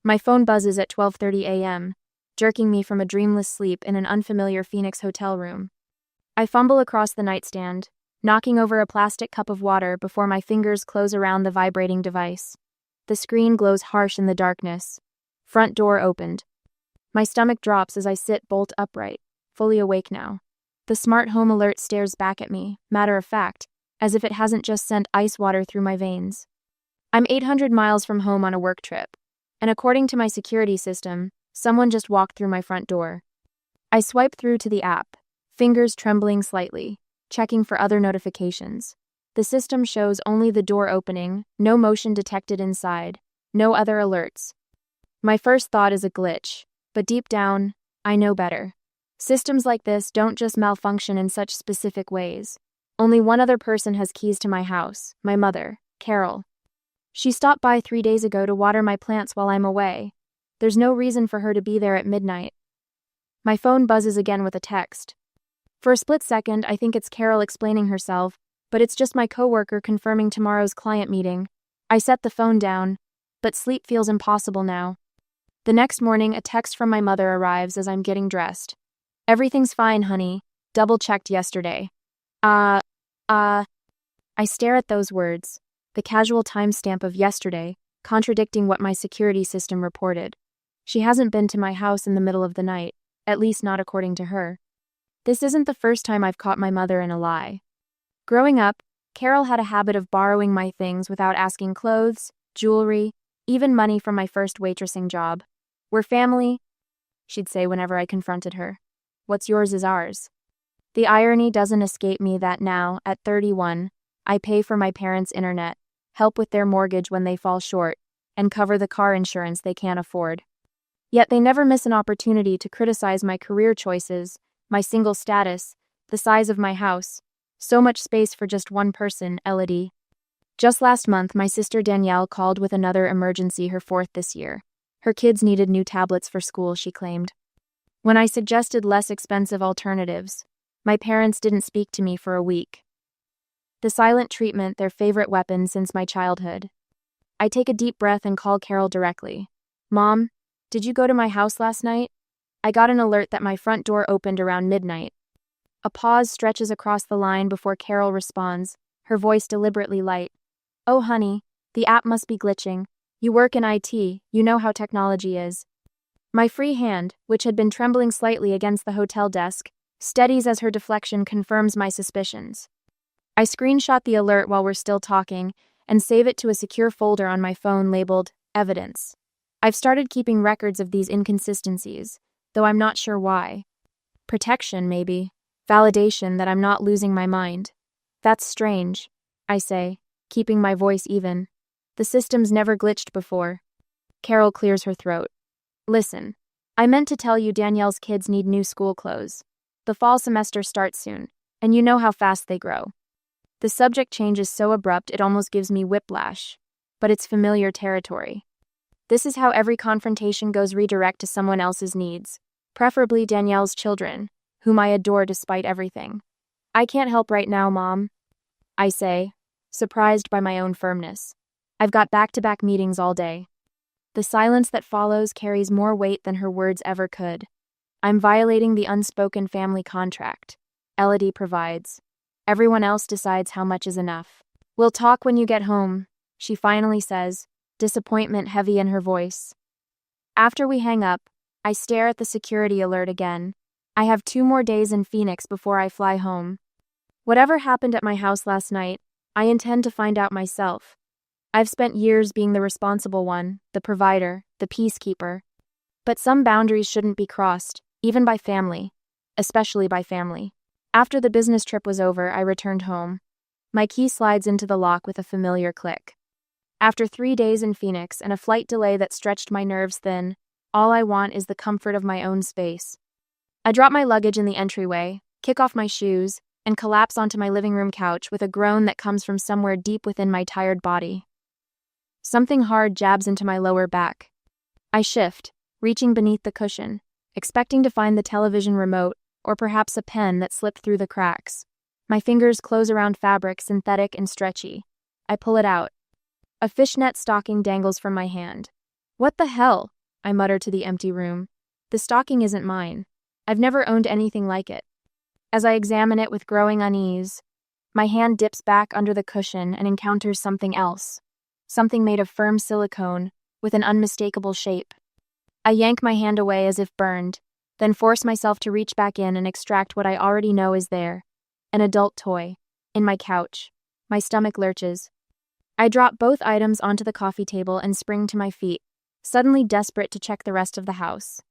My phone buzzes at 12:30 a.m., jerking me from a dreamless sleep in an unfamiliar Phoenix hotel room. I fumble across the nightstand, knocking over a plastic cup of water before my fingers close around the vibrating device. The screen glows harsh in the darkness. Front door opened. My stomach drops as I sit bolt upright, fully awake now. The smart home alert stares back at me, matter of fact, as if it hasn't just sent ice water through my veins. I'm 800 miles from home on a work trip, and according to my security system, someone just walked through my front door. I swipe through to the app, fingers trembling slightly, checking for other notifications. The system shows only the door opening, no motion detected inside, no other alerts. My first thought is a glitch, but deep down, I know better. Systems like this don't just malfunction in such specific ways. Only one other person has keys to my house, my mother, Carol. She stopped by 3 days ago to water my plants while I'm away. There's no reason for her to be there at midnight. My phone buzzes again with a text. For a split second, I think it's Carol explaining herself, but it's just my coworker confirming tomorrow's client meeting. I set the phone down, but sleep feels impossible now. The next morning, a text from my mother arrives as I'm getting dressed. "Everything's fine, honey. Double-checked yesterday." I stare at those words, the casual timestamp of yesterday, contradicting what my security system reported. She hasn't been to my house in the middle of the night, at least not according to her. This isn't the first time I've caught my mother in a lie. Growing up, Carol had a habit of borrowing my things without asking: clothes, jewelry, even money from my first waitressing job. "We're family," she'd say whenever I confronted her. "What's yours is ours." The irony doesn't escape me that now, at 31, I pay for my parents' internet, help with their mortgage when they fall short, and cover the car insurance they can't afford. Yet they never miss an opportunity to criticize my career choices, my single status, the size of my house. So much space for just one person, Elodie. Just last month, my sister Danielle called with another emergency, her fourth this year. Her kids needed new tablets for school, she claimed. When I suggested less expensive alternatives, my parents didn't speak to me for a week. The silent treatment, their favorite weapon since my childhood. I take a deep breath and call Carol directly. "Mom, did you go to my house last night? I got an alert that my front door opened around midnight." A pause stretches across the line before Carol responds, her voice deliberately light. "Oh, honey, the app must be glitching. You work in IT, you know how technology is." My free hand, which had been trembling slightly against the hotel desk, steadies as her deflection confirms my suspicions. I screenshot the alert while we're still talking and save it to a secure folder on my phone labeled Evidence. I've started keeping records of these inconsistencies, though I'm not sure why. Protection, maybe. Validation that I'm not losing my mind. "That's strange," I say, keeping my voice even. "The system's never glitched before." Carol clears her throat. "Listen, I meant to tell you Danielle's kids need new school clothes. The fall semester starts soon, and you know how fast they grow." The subject change is so abrupt it almost gives me whiplash, but it's familiar territory. This is how every confrontation goes: redirect to someone else's needs, preferably Danielle's children, whom I adore despite everything. "I can't help right now, Mom," I say, surprised by my own firmness. "I've got back-to-back meetings all day." The silence that follows carries more weight than her words ever could. I'm violating the unspoken family contract. Elodie provides. Everyone else decides how much is enough. "We'll talk when you get home," she finally says, disappointment heavy in her voice. After we hang up, I stare at the security alert again. I have 2 more days in Phoenix before I fly home. Whatever happened at my house last night, I intend to find out myself. I've spent years being the responsible one, the provider, the peacekeeper. But some boundaries shouldn't be crossed, even by family, especially by family. After the business trip was over, I returned home. My key slides into the lock with a familiar click. After 3 days in Phoenix and a flight delay that stretched my nerves thin, all I want is the comfort of my own space. I drop my luggage in the entryway, kick off my shoes, and collapse onto my living room couch with a groan that comes from somewhere deep within my tired body. Something hard jabs into my lower back. I shift, reaching beneath the cushion, expecting to find the television remote or perhaps a pen that slipped through the cracks. My fingers close around fabric, synthetic and stretchy. I pull it out. A fishnet stocking dangles from my hand. What the hell? I mutter to the empty room. The stocking isn't mine. I've never owned anything like it. As I examine it with growing unease, my hand dips back under the cushion and encounters something else. Something made of firm silicone, with an unmistakable shape. I yank my hand away as if burned, then force myself to reach back in and extract what I already know is there. An adult toy. In my couch. My stomach lurches. I drop both items onto the coffee table and spring to my feet, suddenly desperate to check the rest of the house.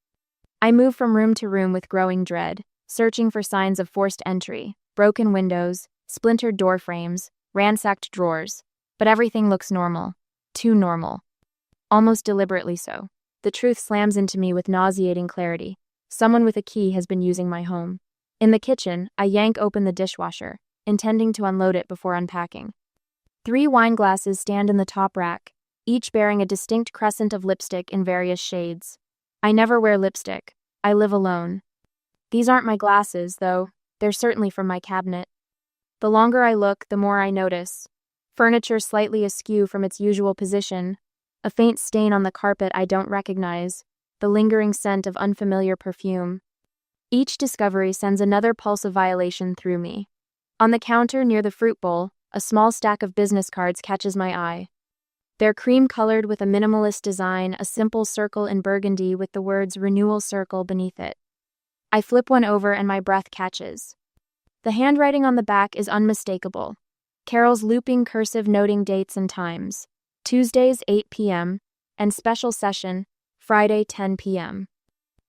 I move from room to room with growing dread, searching for signs of forced entry, broken windows, splintered door frames, ransacked drawers. But everything looks normal. Too normal. Almost deliberately so. The truth slams into me with nauseating clarity. Someone with a key has been using my home. In the kitchen, I yank open the dishwasher, intending to unload it before unpacking. 3 wine glasses stand in the top rack, each bearing a distinct crescent of lipstick in various shades. I never wear lipstick. I live alone. These aren't my glasses, though. They're certainly from my cabinet. The longer I look, the more I notice. Furniture slightly askew from its usual position, a faint stain on the carpet I don't recognize, the lingering scent of unfamiliar perfume. Each discovery sends another pulse of violation through me. On the counter near the fruit bowl, a small stack of business cards catches my eye. They're cream-colored with a minimalist design, a simple circle in burgundy with the words Renewal Circle beneath it. I flip one over and my breath catches. The handwriting on the back is unmistakable. Carol's looping cursive noting dates and times. Tuesdays 8 p.m. and special session, Friday 10 p.m.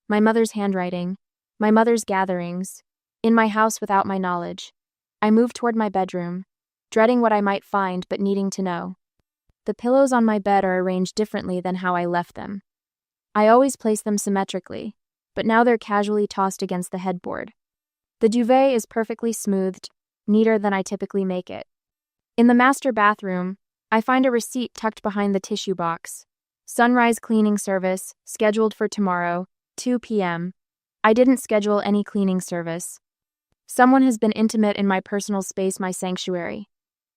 My mother's handwriting. My mother's gatherings. In my house without my knowledge. I move toward my bedroom, dreading what I might find but needing to know. The pillows on my bed are arranged differently than how I left them. I always place them symmetrically, but now they're casually tossed against the headboard. The duvet is perfectly smoothed, neater than I typically make it. In the master bathroom, I find a receipt tucked behind the tissue box. Sunrise cleaning service, scheduled for tomorrow, 2 p.m. I didn't schedule any cleaning service. Someone has been intimate in my personal space, my sanctuary.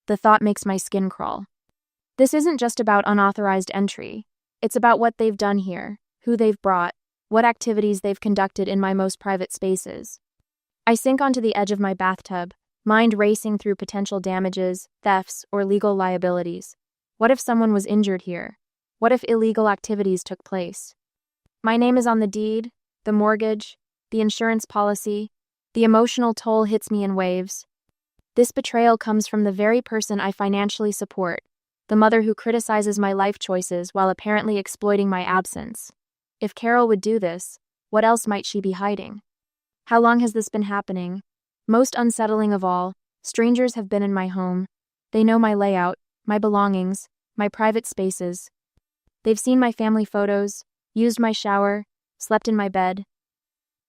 The thought makes my skin crawl. This isn't just about unauthorized entry. It's about what they've done here, who they've brought, what activities they've conducted in my most private spaces. I sink onto the edge of my bathtub, mind racing through potential damages, thefts, or legal liabilities. What if someone was injured here? What if illegal activities took place? My name is on the deed, the mortgage, the insurance policy. The emotional toll hits me in waves. This betrayal comes from the very person I financially support, the mother who criticizes my life choices while apparently exploiting my absence. If Carol would do this, what else might she be hiding? How long has this been happening? Most unsettling of all, strangers have been in my home. They know my layout, my belongings, my private spaces. They've seen my family photos, used my shower, slept in my bed.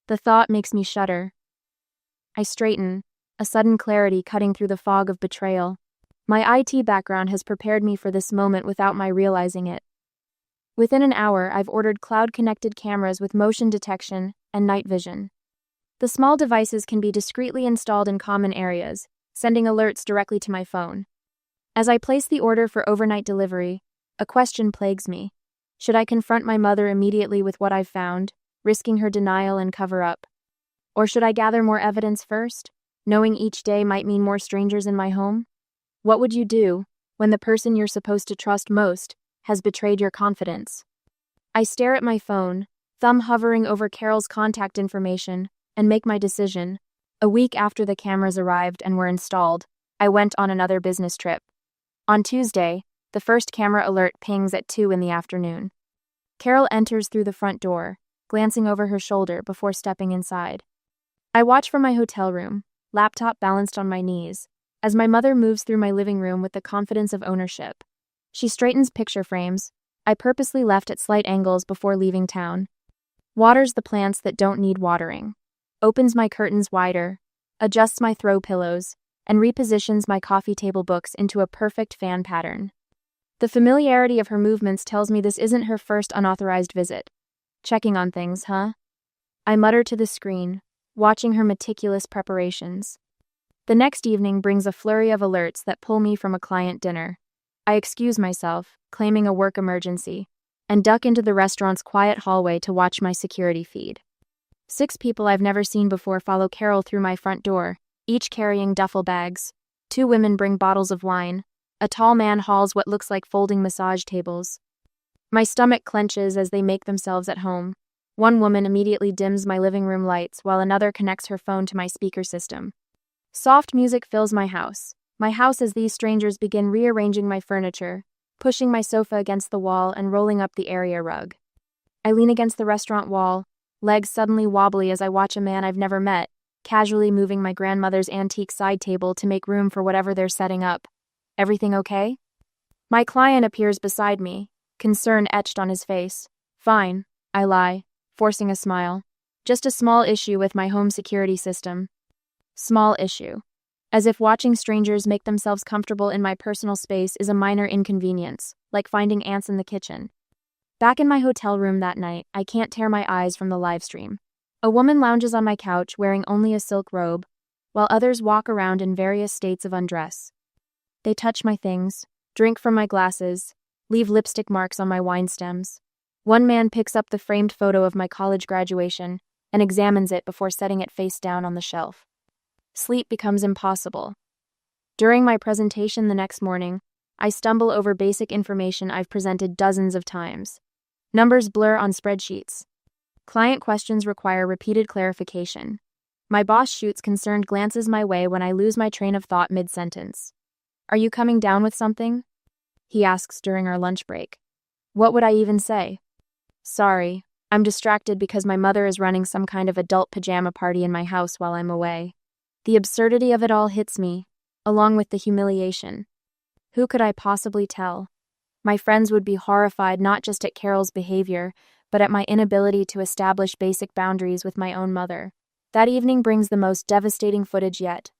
The thought makes me shudder. I straighten, a sudden clarity cutting through the fog of betrayal. My IT background has prepared me for this moment without my realizing it. Within an hour, I've ordered cloud-connected cameras with motion detection and night vision. The small devices can be discreetly installed in common areas, sending alerts directly to my phone. As I place the order for overnight delivery, a question plagues me. Should I confront my mother immediately with what I've found, risking her denial and cover-up? Or should I gather more evidence first, knowing each day might mean more strangers in my home? What would you do when the person you're supposed to trust most has betrayed your confidence? I stare at my phone, thumb hovering over Carol's contact information, and make my decision. A week after the cameras arrived and were installed, I went on another business trip. On Tuesday, the first camera alert pings at 2 in the afternoon. Carol enters through the front door, glancing over her shoulder before stepping inside. I watch from my hotel room, laptop balanced on my knees, as my mother moves through my living room with the confidence of ownership. She straightens picture frames, I purposely left at slight angles before leaving town. Waters the plants that don't need watering. Opens my curtains wider, adjusts my throw pillows, and repositions my coffee table books into a perfect fan pattern. The familiarity of her movements tells me this isn't her first unauthorized visit. Checking on things, huh? I mutter to the screen, watching her meticulous preparations. The next evening brings a flurry of alerts that pull me from a client dinner. I excuse myself, claiming a work emergency. and duck into the restaurant's quiet hallway to watch my security feed. 6 people I've never seen before follow Carol through my front door, each carrying duffel bags. 2 women bring bottles of wine. A tall man hauls what looks like folding massage tables. My stomach clenches as they make themselves at home. One woman immediately dims my living room lights while another connects her phone to my speaker system. Soft music fills my house as these strangers begin rearranging my furniture, pushing my sofa against the wall and rolling up the area rug. I lean against the restaurant wall, legs suddenly wobbly as I watch a man I've never met, casually moving my grandmother's antique side table to make room for whatever they're setting up. Everything okay? My client appears beside me, concern etched on his face. Fine, I lie, forcing a smile. Just a small issue with my home security system. Small issue. As if watching strangers make themselves comfortable in my personal space is a minor inconvenience, like finding ants in the kitchen. Back in my hotel room that night, I can't tear my eyes from the live stream. A woman lounges on my couch wearing only a silk robe, while others walk around in various states of undress. They touch my things, drink from my glasses, leave lipstick marks on my wine stems. One man picks up the framed photo of my college graduation and examines it before setting it face down on the shelf. Sleep becomes impossible. During my presentation the next morning, I stumble over basic information I've presented dozens of times. Numbers blur on spreadsheets. Client questions require repeated clarification. My boss shoots concerned glances my way when I lose my train of thought mid-sentence. "Are you coming down with something?" he asks during our lunch break. What would I even say? Sorry, I'm distracted because my mother is running some kind of adult pajama party in my house while I'm away. The absurdity of it all hits me, along with the humiliation. Who could I possibly tell? My friends would be horrified not just at Carol's behavior, but at my inability to establish basic boundaries with my own mother. That evening brings the most devastating footage yet.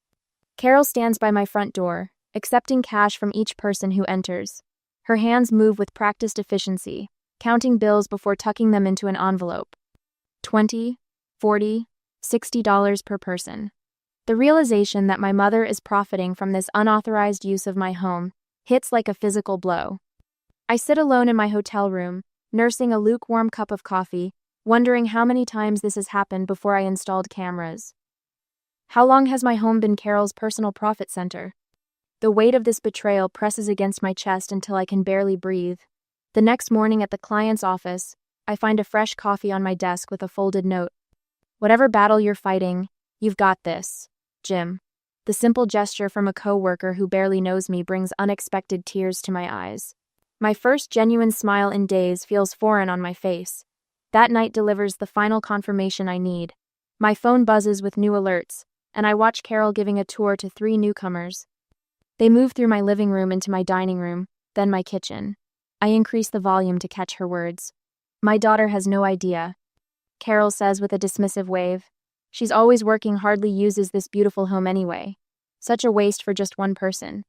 Carol stands by my front door, accepting cash from each person who enters. Her hands move with practiced efficiency, counting bills before tucking them into an envelope. $20, $40, $60 per person. The realization that my mother is profiting from this unauthorized use of my home hits like a physical blow. I sit alone in my hotel room, nursing a lukewarm cup of coffee, wondering how many times this has happened before I installed cameras. How long has my home been Carol's personal profit center? The weight of this betrayal presses against my chest until I can barely breathe. The next morning at the client's office, I find a fresh coffee on my desk with a folded note. Whatever battle you're fighting, you've got this, Jim. The simple gesture from a coworker who barely knows me brings unexpected tears to my eyes. My first genuine smile in days feels foreign on my face. That night delivers the final confirmation I need. My phone buzzes with new alerts, and I watch Carol giving a tour to 3 newcomers. They move through my living room into my dining room, then my kitchen. I increase the volume to catch her words. My daughter has no idea, Carol says with a dismissive wave. She's always working, hardly uses this beautiful home anyway. Such a waste for just one person.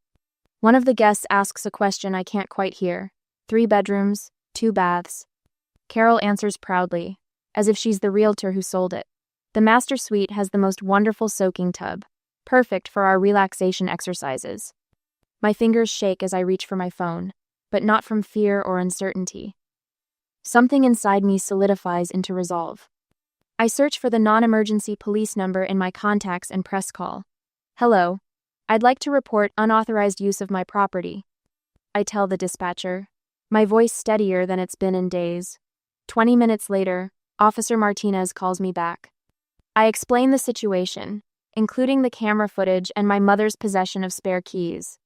One of the guests asks a question I can't quite hear. 3 bedrooms, 2 baths. Carol answers proudly, as if she's the realtor who sold it. The master suite has the most wonderful soaking tub, perfect for our relaxation exercises. My fingers shake as I reach for my phone, but not from fear or uncertainty. Something inside me solidifies into resolve. I search for the non-emergency police number in my contacts and press call. Hello. I'd like to report unauthorized use of my property. I tell the dispatcher, my voice steadier than it's been in days. 20 minutes later, Officer Martinez calls me back. I explain the situation, including the camera footage and my mother's possession of spare keys.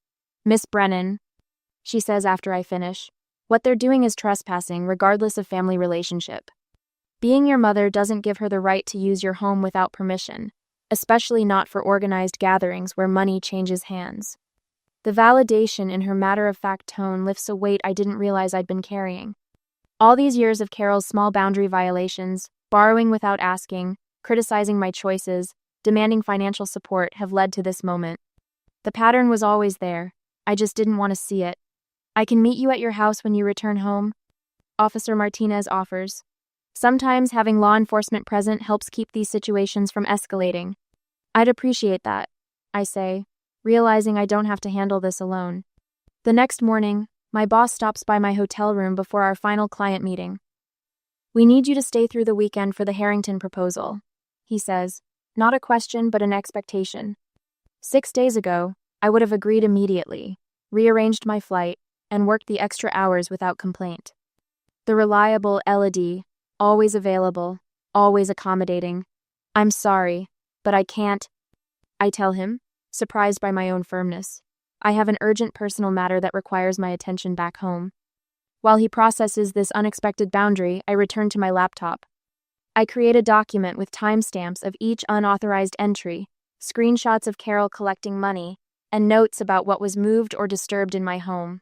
Miss Brennan, she says after I finish, what they're doing is trespassing regardless of family relationship. Being your mother doesn't give her the right to use your home without permission, especially not for organized gatherings where money changes hands. The validation in her matter-of-fact tone lifts a weight I didn't realize I'd been carrying. All these years of Carol's small boundary violations, borrowing without asking, criticizing my choices, demanding financial support have led to this moment. The pattern was always there. I just didn't want to see it. I can meet you at your house when you return home, Officer Martinez offers. Sometimes having law enforcement present helps keep these situations from escalating. I'd appreciate that, I say, realizing I don't have to handle this alone. The next morning, My boss stops by my hotel room before our final client meeting. "We need you to stay through the weekend for the Harrington proposal," he says, not a question but an expectation. 6 days ago, I would have agreed immediately, rearranged my flight, and worked the extra hours without complaint. The reliable Elodie, always available, always accommodating. "I'm sorry, but I can't," I tell him, surprised by my own firmness. I have an urgent personal matter that requires my attention back home. While he processes this unexpected boundary, I return to my laptop. I create a document with timestamps of each unauthorized entry, screenshots of Carol collecting money, and notes about what was moved or disturbed in my home.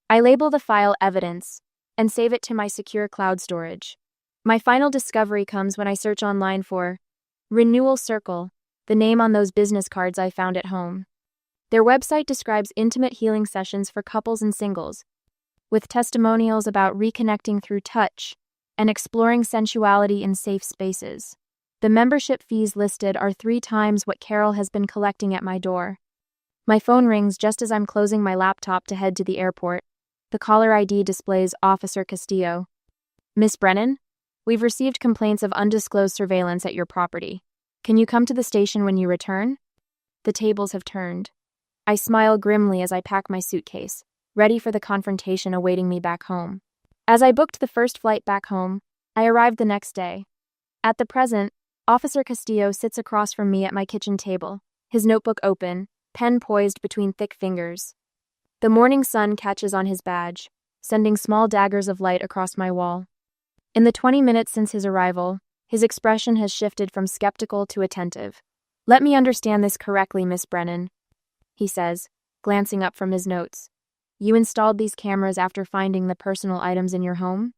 I label the file Evidence and save it to my secure cloud storage. My final discovery comes when I search online for Renewal Circle, the name on those business cards I found at home. Their website describes intimate healing sessions for couples and singles, with testimonials about reconnecting through touch and exploring sensuality in safe spaces. The membership fees listed are 3 times what Carol has been collecting at my door. My phone rings just as I'm closing my laptop to head to the airport. The caller ID displays Officer Castillo. "Miss Brennan, we've received complaints of undisclosed surveillance at your property. Can you come to the station when you return?" The tables have turned. I smile grimly as I pack my suitcase, ready for the confrontation awaiting me back home. As I booked the first flight back home, I arrived the next day. At the present, Officer Castillo sits across from me at my kitchen table, his notebook open, pen poised between thick fingers. The morning sun catches on his badge, sending small daggers of light across my wall. In the 20 minutes since his arrival, his expression has shifted from skeptical to attentive. "Let me understand this correctly, Miss Brennan," he says, glancing up from his notes. "You installed these cameras after finding the personal items in your home?"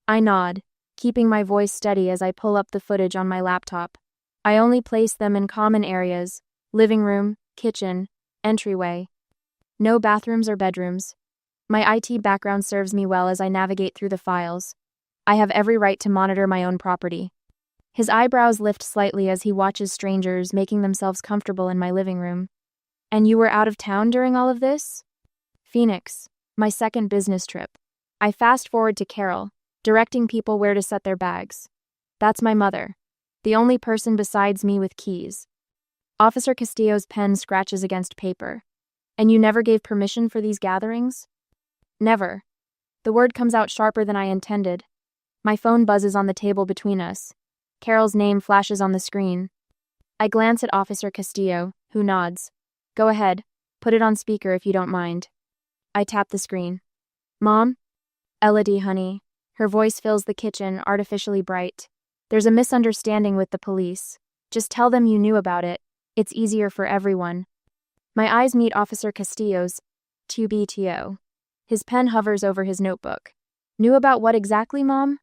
I nod, keeping my voice steady as I pull up the footage on my laptop. I only place them in common areas: living room, kitchen, entryway. No bathrooms or bedrooms. My IT background serves me well as I navigate through the files. I have every right to monitor my own property. His eyebrows lift slightly as he watches strangers making themselves comfortable in my living room. "And you were out of town during all of this?" "Phoenix, my second business trip." I fast forward to Carol, directing people where to set their bags. "That's my mother, the only person besides me with keys." Officer Castillo's pen scratches against paper. "And you never gave permission for these gatherings?" "Never." The word comes out sharper than I intended. My phone buzzes on the table between us. Carol's name flashes on the screen. I glance at Officer Castillo, who nods. "Go ahead, put it on speaker if you don't mind." I tap the screen. "Mom?" "Elodie, honey." Her voice fills the kitchen, artificially bright. "There's a misunderstanding with the police. Just tell them you knew about it. It's easier for everyone." My eyes meet Officer Castillo's. "2BTO." His pen hovers over his notebook. "Knew about what exactly, Mom?"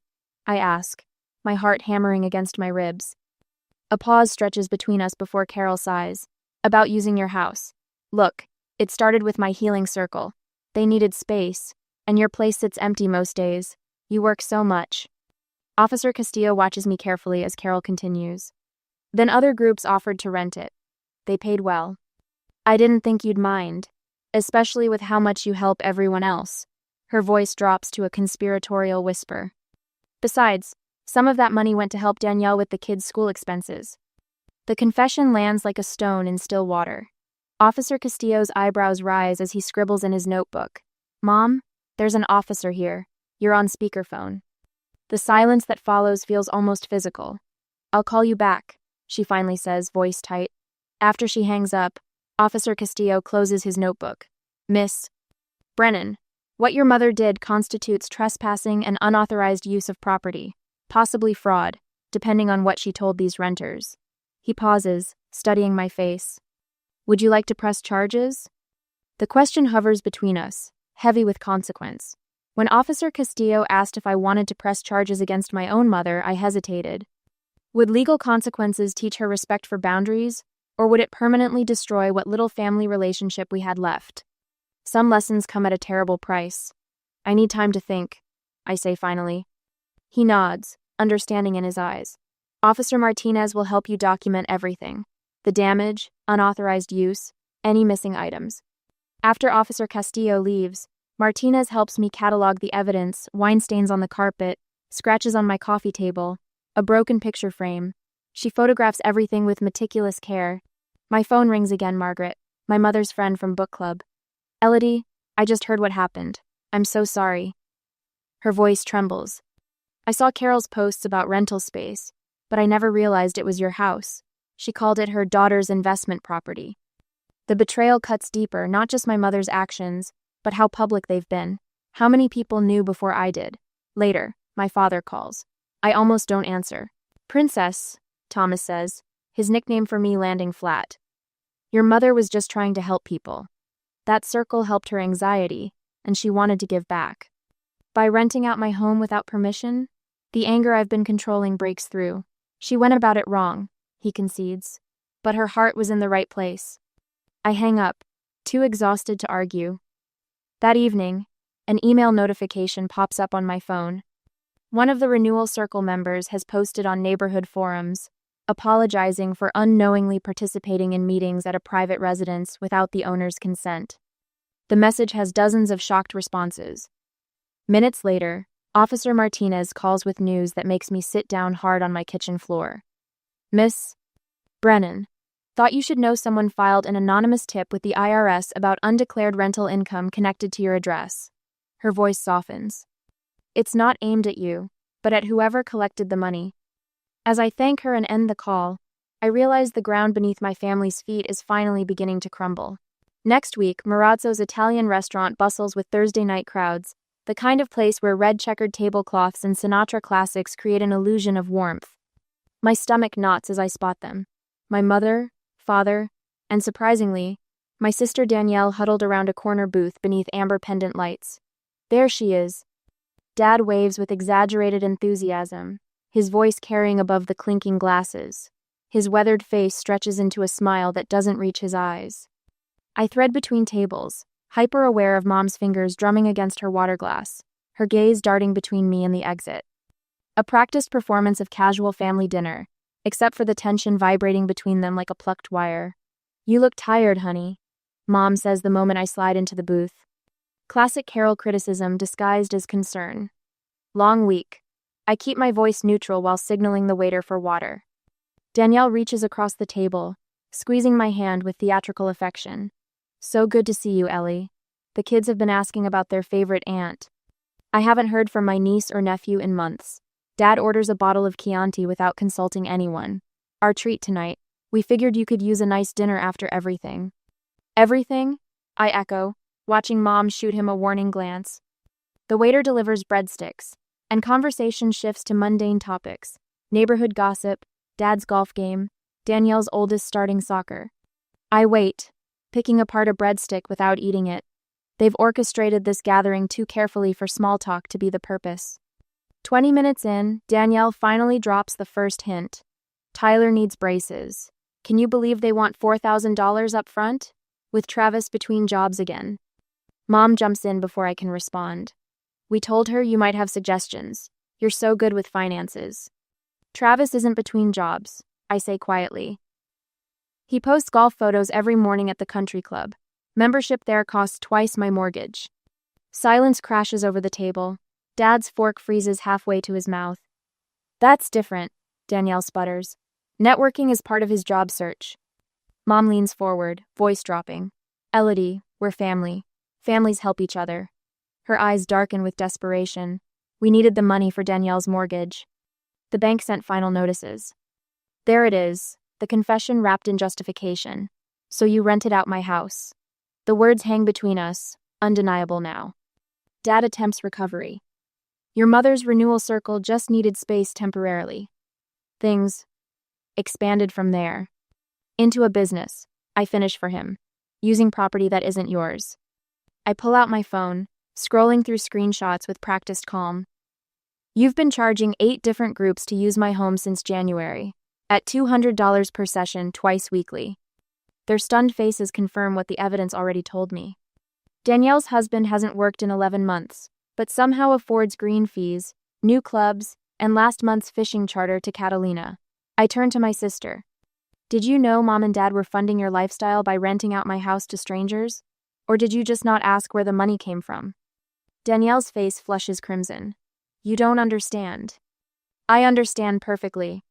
I ask, my heart hammering against my ribs. A pause stretches between us before Carol sighs. "About using your house. Look, it started with my healing circle. They needed space, and your place sits empty most days. You work so much." Officer Castillo watches me carefully as Carol continues. "Then other groups offered to rent it. They paid well. I didn't think you'd mind, especially with how much you help everyone else." Her voice drops to a conspiratorial whisper. "Besides, some of that money went to help Danielle with the kids' school expenses." The confession lands like a stone in still water. Officer Castillo's eyebrows rise as he scribbles in his notebook. "Mom, there's an officer here. You're on speakerphone." The silence that follows feels almost physical. "I'll call you back," she finally says, voice tight. After she hangs up, Officer Castillo closes his notebook. "Miss Brennan, what your mother did constitutes trespassing and unauthorized use of property, possibly fraud, depending on what she told these renters." He pauses, studying my face. "Would you like to press charges?" The question hovers between us, heavy with consequence. When Officer Castillo asked if I wanted to press charges against my own mother, I hesitated. Would legal consequences teach her respect for boundaries, or would it permanently destroy what little family relationship we had left? Some lessons come at a terrible price. "I need time to think," I say finally. He nods, understanding in his eyes. "Officer Martinez will help you document everything: the damage, unauthorized use, any missing items." After Officer Castillo leaves, Martinez helps me catalog the evidence: wine stains on the carpet, scratches on my coffee table, a broken picture frame. She photographs everything with meticulous care. My phone rings again. Margaret, my mother's friend from book club. Elodie, I just heard what happened. I'm so sorry. Her voice trembles. I saw Carol's posts about rental space, but I never realized it was your house. She called it her daughter's investment property. The betrayal cuts deeper, not just my mother's actions, but how public they've been. How many people knew before I did? Later, my father calls. I almost don't answer. Princess, Thomas says, his nickname for me landing flat. Your mother was just trying to help people. That circle helped her anxiety, and she wanted to give back. By renting out my home without permission, the anger I've been controlling breaks through. She went about it wrong, he concedes, but her heart was in the right place. I hang up, too exhausted to argue. That evening, an email notification pops up on my phone. One of the Renewal Circle members has posted on neighborhood forums, apologizing for unknowingly participating in meetings at a private residence without the owner's consent. The message has dozens of shocked responses. Minutes later, Officer Martinez calls with news that makes me sit down hard on my kitchen floor. Miss Brennan, thought you should know someone filed an anonymous tip with the IRS about undeclared rental income connected to your address. Her voice softens. It's not aimed at you, but at whoever collected the money. As I thank her and end the call, I realize the ground beneath my family's feet is finally beginning to crumble. Next week, Marazzo's Italian restaurant bustles with Thursday night crowds, the kind of place where red checkered tablecloths and Sinatra classics create an illusion of warmth. My stomach knots as I spot them. My mother, father, and surprisingly, my sister Danielle huddled around a corner booth beneath amber pendant lights. There she is. Dad waves with exaggerated enthusiasm, his voice carrying above the clinking glasses. His weathered face stretches into a smile that doesn't reach his eyes. I thread between tables, hyper-aware of Mom's fingers drumming against her water glass, her gaze darting between me and the exit. A practiced performance of casual family dinner, except for the tension vibrating between them like a plucked wire. You look tired, honey, Mom says the moment I slide into the booth. Classic Carol criticism disguised as concern. Long week. I keep my voice neutral while signaling the waiter for water. Danielle reaches across the table, squeezing my hand with theatrical affection. So good to see you, Ellie. The kids have been asking about their favorite aunt. I haven't heard from my niece or nephew in months. Dad orders a bottle of Chianti without consulting anyone. Our treat tonight. We figured you could use a nice dinner after everything. Everything? I echo, watching Mom shoot him a warning glance. The waiter delivers breadsticks, and conversation shifts to mundane topics. Neighborhood gossip, Dad's golf game, Danielle's oldest starting soccer. I wait, picking apart a breadstick without eating it. They've orchestrated this gathering too carefully for small talk to be the purpose. 20 minutes in, Danielle finally drops the first hint. Tyler needs braces. Can you believe they want $4,000 up front? With Travis between jobs again. Mom jumps in before I can respond. We told her you might have suggestions. You're so good with finances. Travis isn't between jobs, I say quietly. He posts golf photos every morning at the country club. Membership there costs twice my mortgage. Silence crashes over the table. Dad's fork freezes halfway to his mouth. That's different, Danielle sputters. Networking is part of his job search. Mom leans forward, voice dropping. Elodie, we're family. Families help each other. Her eyes darken with desperation. We needed the money for Danielle's mortgage. The bank sent final notices. There it is, the confession wrapped in justification. So you rented out my house. The words hang between us, undeniable now. Dad attempts recovery. Your mother's renewal circle just needed space temporarily. Things expanded from there. Into a business, I finish for him, using property that isn't yours. I pull out my phone, scrolling through screenshots with practiced calm. You've been charging 8 different groups to use my home since January, at $200 per session twice weekly. Their stunned faces confirm what the evidence already told me. Danielle's husband hasn't worked in 11 months, but somehow affords green fees, new clubs, and last month's fishing charter to Catalina. I turn to my sister. Did you know Mom and Dad were funding your lifestyle by renting out my house to strangers? Or did you just not ask where the money came from? Danielle's face flushes crimson. You don't understand. I understand perfectly.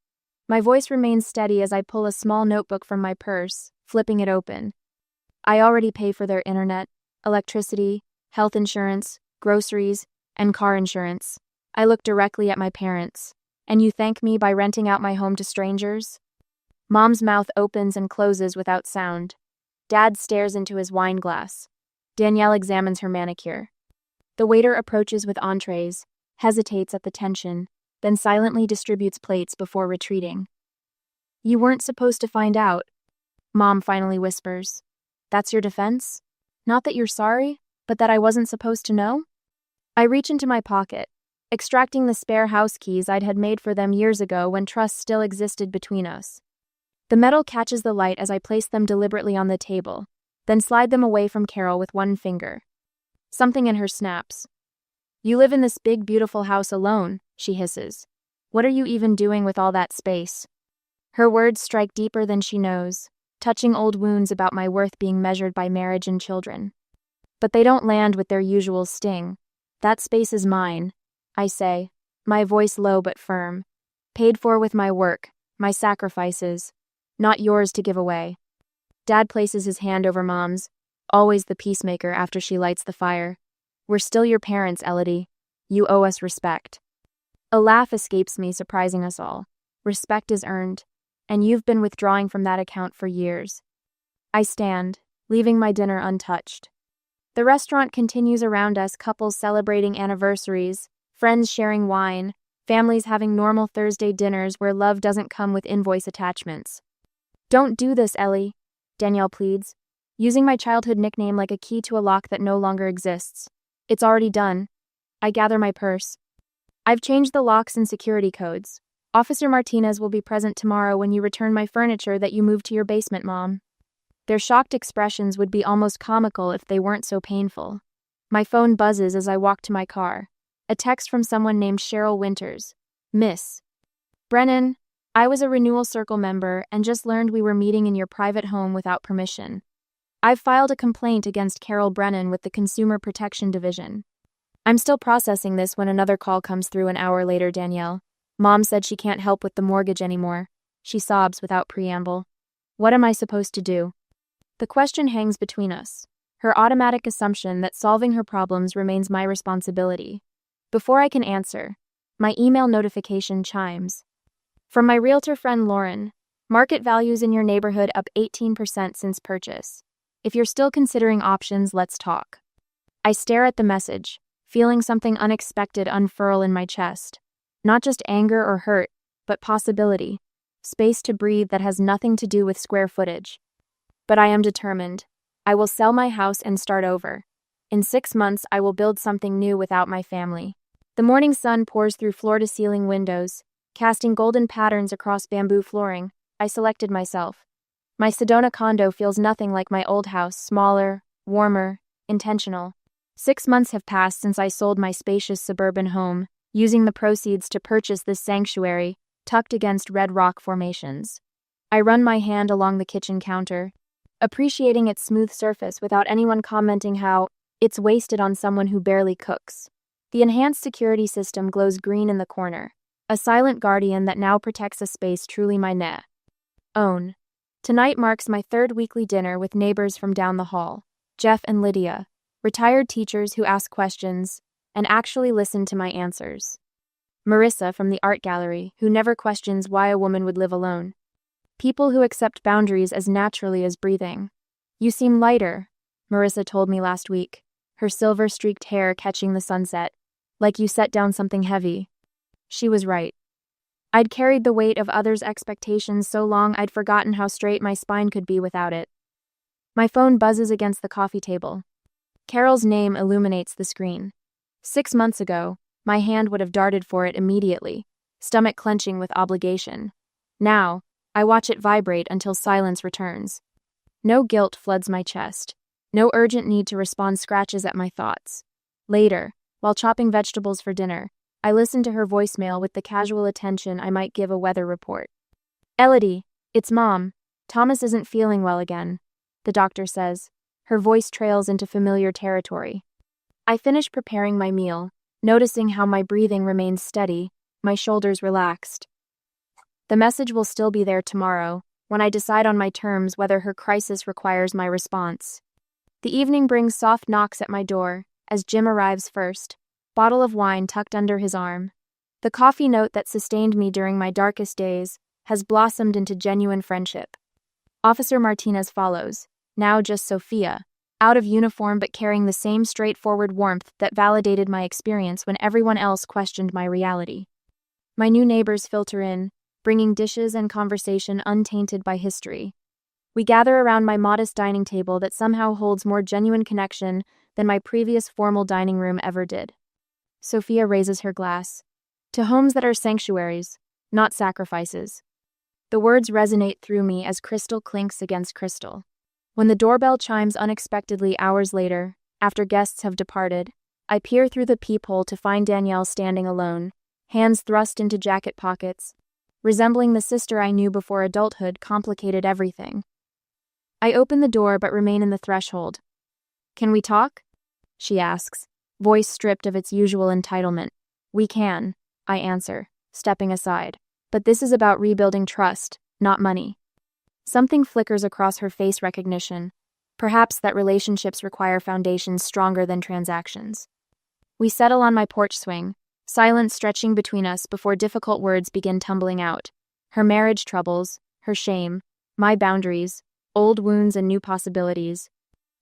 My voice remains steady as I pull a small notebook from my purse, flipping it open. I already pay for their internet, electricity, health insurance, groceries, and car insurance. I look directly at my parents. And you thank me by renting out my home to strangers? Mom's mouth opens and closes without sound. Dad stares into his wine glass. Danielle examines her manicure. The waiter approaches with entrees, hesitates at the tension, then silently distributes plates before retreating. You weren't supposed to find out, Mom finally whispers. That's your defense? Not that you're sorry, but that I wasn't supposed to know? I reach into my pocket, extracting the spare house keys I'd had made for them years ago when trust still existed between us. The metal catches the light as I place them deliberately on the table, then slide them away from Carol with one finger. Something in her snaps. You live in this big, beautiful house alone, she hisses. What are you even doing with all that space? Her words strike deeper than she knows, touching old wounds about my worth being measured by marriage and children. But they don't land with their usual sting. That space is mine, I say, my voice low but firm. Paid for with my work, my sacrifices, not yours to give away. Dad places his hand over Mom's, always the peacemaker after she lights the fire. We're still your parents, Elodie. You owe us respect. A laugh escapes me, surprising us all. Respect is earned, and you've been withdrawing from that account for years. I stand, leaving my dinner untouched. The restaurant continues around us, couples celebrating anniversaries, friends sharing wine, families having normal Thursday dinners where love doesn't come with invoice attachments. Don't do this, Ellie, Danielle pleads, using my childhood nickname like a key to a lock that no longer exists. It's already done. I gather my purse. I've changed the locks and security codes. Officer Martinez will be present tomorrow when you return my furniture that you moved to your basement, Mom. Their shocked expressions would be almost comical if they weren't so painful. My phone buzzes as I walk to my car. A text from someone named Cheryl Winters. Miss Brennan, I was a Renewal Circle member and just learned we were meeting in your private home without permission. I've filed a complaint against Carol Brennan with the Consumer Protection Division. I'm still processing this when another call comes through an hour later, Danielle. Mom said she can't help with the mortgage anymore. She sobs without preamble. What am I supposed to do? The question hangs between us. Her automatic assumption that solving her problems remains my responsibility. Before I can answer, my email notification chimes. From my realtor friend Lauren, market values in your neighborhood up 18% since purchase. If you're still considering options, let's talk. I stare at the message, feeling something unexpected unfurl in my chest. Not just anger or hurt, but possibility. Space to breathe that has nothing to do with square footage. But I am determined. I will sell my house and start over. In 6 months, I will build something new without my family. The morning sun pours through floor-to-ceiling windows, casting golden patterns across bamboo flooring. I selected myself. My Sedona condo feels nothing like my old house, smaller, warmer, intentional. 6 months have passed since I sold my spacious suburban home, using the proceeds to purchase this sanctuary, tucked against red rock formations. I run my hand along the kitchen counter, appreciating its smooth surface without anyone commenting how it's wasted on someone who barely cooks. The enhanced security system glows green in the corner, a silent guardian that now protects a space truly my own. Tonight marks my 3rd weekly dinner with neighbors from down the hall, Jeff and Lydia, retired teachers who ask questions and actually listen to my answers. Marissa from the art gallery, who never questions why a woman would live alone. People who accept boundaries as naturally as breathing. You seem lighter, Marissa told me last week, her silver-streaked hair catching the sunset, like you set down something heavy. She was right. I'd carried the weight of others' expectations so long I'd forgotten how straight my spine could be without it. My phone buzzes against the coffee table. Carol's name illuminates the screen. 6 months ago, my hand would have darted for it immediately, stomach clenching with obligation. Now, I watch it vibrate until silence returns. No guilt floods my chest. No urgent need to respond scratches at my thoughts. Later, while chopping vegetables for dinner, I listen to her voicemail with the casual attention I might give a weather report. Elodie, it's Mom. Thomas isn't feeling well again, the doctor says. Her voice trails into familiar territory. I finish preparing my meal, noticing how my breathing remains steady, my shoulders relaxed. The message will still be there tomorrow, when I decide on my terms whether her crisis requires my response. The evening brings soft knocks at my door, as Jim arrives first, bottle of wine tucked under his arm. The coffee note that sustained me during my darkest days has blossomed into genuine friendship. Officer Martinez follows, now just Sophia, out of uniform but carrying the same straightforward warmth that validated my experience when everyone else questioned my reality. My new neighbors filter in, bringing dishes and conversation untainted by history. We gather around my modest dining table that somehow holds more genuine connection than my previous formal dining room ever did. Sophia raises her glass. To homes that are sanctuaries, not sacrifices. The words resonate through me as crystal clinks against crystal. When the doorbell chimes unexpectedly hours later, after guests have departed, I peer through the peephole to find Danielle standing alone, hands thrust into jacket pockets, resembling the sister I knew before adulthood complicated everything. I open the door but remain in the threshold. "Can we talk?" she asks, voice stripped of its usual entitlement. "We can," I answer, stepping aside. "But this is about rebuilding trust, not money." Something flickers across her face recognition, perhaps that relationships require foundations stronger than transactions. We settle on my porch swing, silence stretching between us before difficult words begin tumbling out. Her marriage troubles, her shame, my boundaries, old wounds and new possibilities.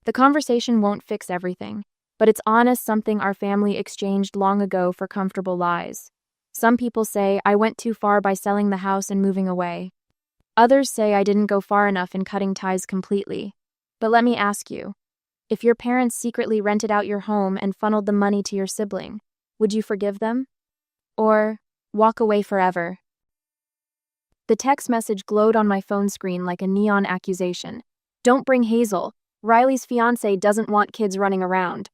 The conversation won't fix everything, but it's honest, something our family exchanged long ago for comfortable lies. Some people say I went too far by selling the house and moving away. Others say I didn't go far enough in cutting ties completely. But let me ask you, if your parents secretly rented out your home and funneled the money to your sibling, would you forgive them? Or walk away forever? The text message glowed on my phone screen like a neon accusation. "Don't bring Hazel. Riley's fiancé doesn't want kids running around."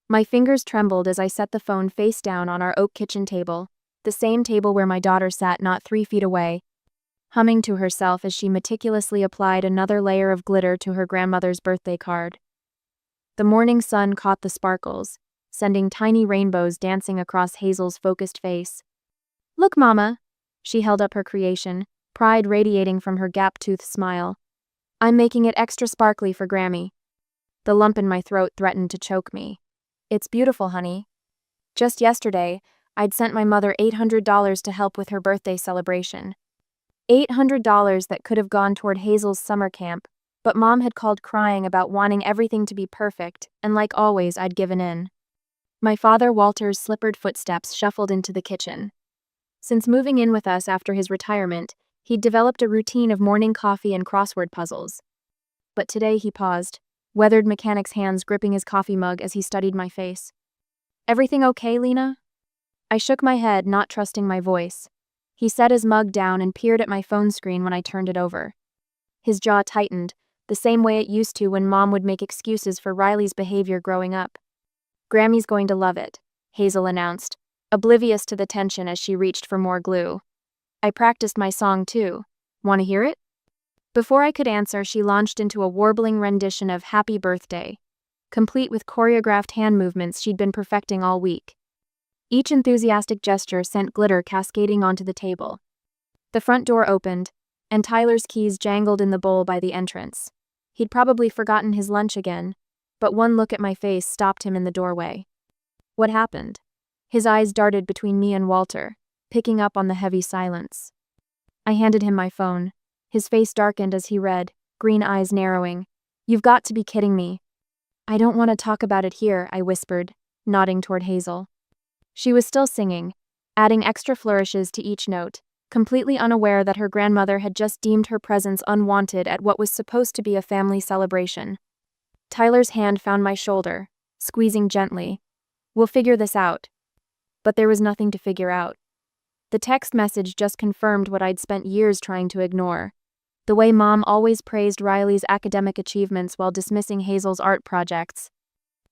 My fingers trembled as I set the phone face down on our oak kitchen table, the same table where my daughter sat not 3 feet away, humming to herself as she meticulously applied another layer of glitter to her grandmother's birthday card. The morning sun caught the sparkles, sending tiny rainbows dancing across Hazel's focused face. "Look, Mama." She held up her creation, pride radiating from her gap-toothed smile. "I'm making it extra sparkly for Grammy." The lump in my throat threatened to choke me. "It's beautiful, honey." Just yesterday, I'd sent my mother $800 to help with her birthday celebration. $800 that could have gone toward Hazel's summer camp, but Mom had called crying about wanting everything to be perfect, and like always, I'd given in. My father Walter's slippered footsteps shuffled into the kitchen. Since moving in with us after his retirement, he'd developed a routine of morning coffee and crossword puzzles. But today he paused, weathered mechanic's hands gripping his coffee mug as he studied my face. "Everything okay, Lena?" I shook my head, not trusting my voice. He set his mug down and peered at my phone screen when I turned it over. His jaw tightened, the same way it used to when Mom would make excuses for Riley's behavior growing up. "Grammy's going to love it," Hazel announced, oblivious to the tension as she reached for more glue. "I practiced my song too. Want to hear it?" Before I could answer, she launched into a warbling rendition of Happy Birthday, complete with choreographed hand movements she'd been perfecting all week. Each enthusiastic gesture sent glitter cascading onto the table. The front door opened, and Tyler's keys jangled in the bowl by the entrance. He'd probably forgotten his lunch again, but one look at my face stopped him in the doorway. "What happened?" His eyes darted between me and Walter, picking up on the heavy silence. I handed him my phone. His face darkened as he read, green eyes narrowing. "You've got to be kidding me." "I don't want to talk about it here," I whispered, nodding toward Hazel. She was still singing, adding extra flourishes to each note, completely unaware that her grandmother had just deemed her presence unwanted at what was supposed to be a family celebration. Tyler's hand found my shoulder, squeezing gently. "We'll figure this out." But there was nothing to figure out. The text message just confirmed what I'd spent years trying to ignore. The way Mom always praised Riley's academic achievements while dismissing Hazel's art projects.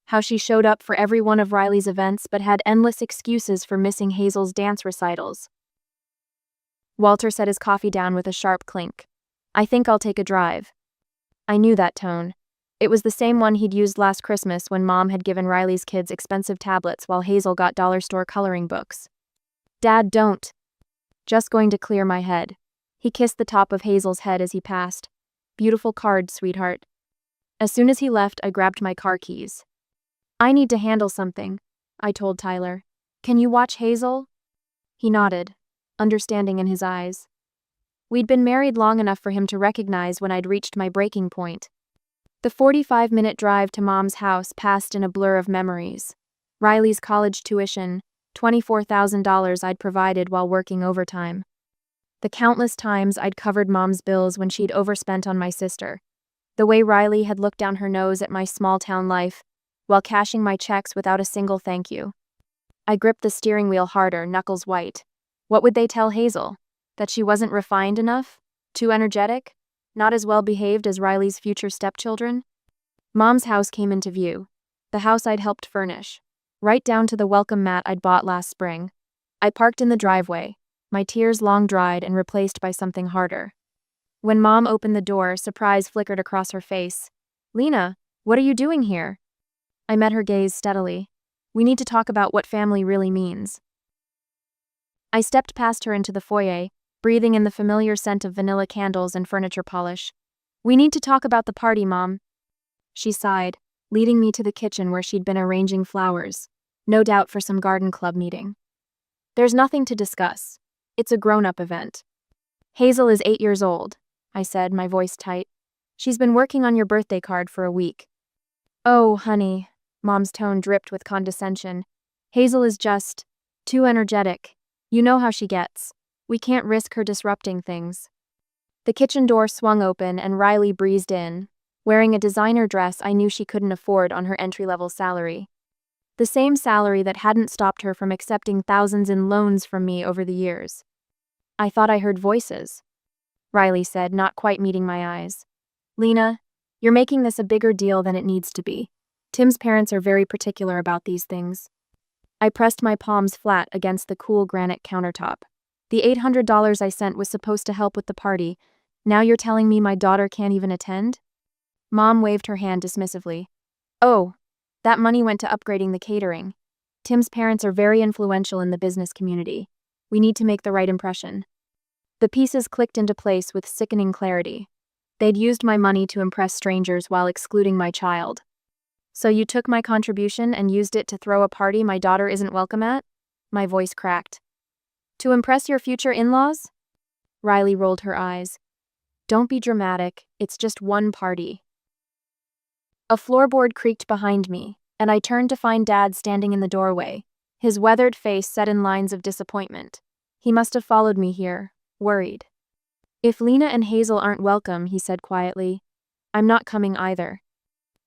How she showed up for every one of Riley's events but had endless excuses for missing Hazel's dance recitals. Walter set his coffee down with a sharp clink. "I think I'll take a drive." I knew that tone. It was the same one he'd used last Christmas when Mom had given Riley's kids expensive tablets while Hazel got dollar store coloring books. Dad, don't. Just going to clear my head. He kissed the top of Hazel's head as he passed. Beautiful card, sweetheart. As soon as he left, I grabbed my car keys. I need to handle something, I told Tyler. Can you watch Hazel? He nodded, understanding in his eyes. We'd been married long enough for him to recognize when I'd reached my breaking point. The 45-minute drive to Mom's house passed in a blur of memories. Riley's college tuition, $24,000 I'd provided while working overtime. The countless times I'd covered Mom's bills when she'd overspent on my sister. The way Riley had looked down her nose at my small-town life, while cashing my checks without a single thank you. I gripped the steering wheel harder, knuckles white. What would they tell Hazel? That she wasn't refined enough? Too energetic? Not as well behaved as Riley's future stepchildren? Mom's house came into view. The house I'd helped furnish. Right down to the welcome mat I'd bought last spring. I parked in the driveway, my tears long dried and replaced by something harder. When Mom opened the door, surprise flickered across her face. Lena, what are you doing here? I met her gaze steadily. We need to talk about what family really means. I stepped past her into the foyer, breathing in the familiar scent of vanilla candles and furniture polish. We need to talk about the party, Mom. She sighed, leading me to the kitchen where she'd been arranging flowers, no doubt for some garden club meeting. There's nothing to discuss. It's a grown-up event. Hazel is 8 years old, I said, my voice tight. She's been working on your birthday card for a week. Oh, honey, Mom's tone dripped with condescension. Hazel is just too energetic. You know how she gets. We can't risk her disrupting things. The kitchen door swung open and Riley breezed in, wearing a designer dress I knew she couldn't afford on her entry-level salary. The same salary that hadn't stopped her from accepting thousands in loans from me over the years. I thought I heard voices, Riley said, not quite meeting my eyes. Lena, you're making this a bigger deal than it needs to be. Tim's parents are very particular about these things. I pressed my palms flat against the cool granite countertop. The $800 I sent was supposed to help with the party. Now you're telling me my daughter can't even attend? Mom waved her hand dismissively. Oh, that money went to upgrading the catering. Tim's parents are very influential in the business community. We need to make the right impression. The pieces clicked into place with sickening clarity. They'd used my money to impress strangers while excluding my child. So you took my contribution and used it to throw a party my daughter isn't welcome at? My voice cracked. To impress your future in-laws? Riley rolled her eyes. Don't be dramatic, it's just one party. A floorboard creaked behind me, and I turned to find Dad standing in the doorway, his weathered face set in lines of disappointment. He must have followed me here, worried. If Lena and Hazel aren't welcome, he said quietly, I'm not coming either.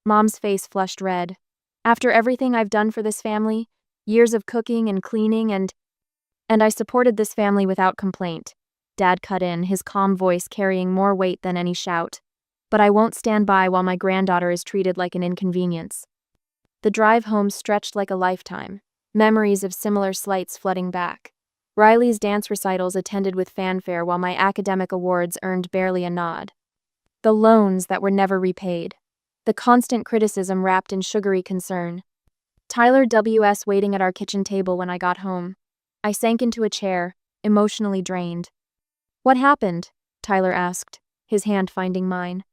Mom's face flushed red. After everything I've done for this family, years of cooking and cleaning and I supported this family without complaint. Dad cut in, his calm voice carrying more weight than any shout. But I won't stand by while my granddaughter is treated like an inconvenience. The drive home stretched like a lifetime, memories of similar slights flooding back. Riley's dance recitals attended with fanfare while my academic awards earned barely a nod. The loans that were never repaid. The constant criticism wrapped in sugary concern. Tyler W.S. waiting at our kitchen table when I got home. I sank into a chair, emotionally drained. What happened? Tyler asked, his hand finding mine.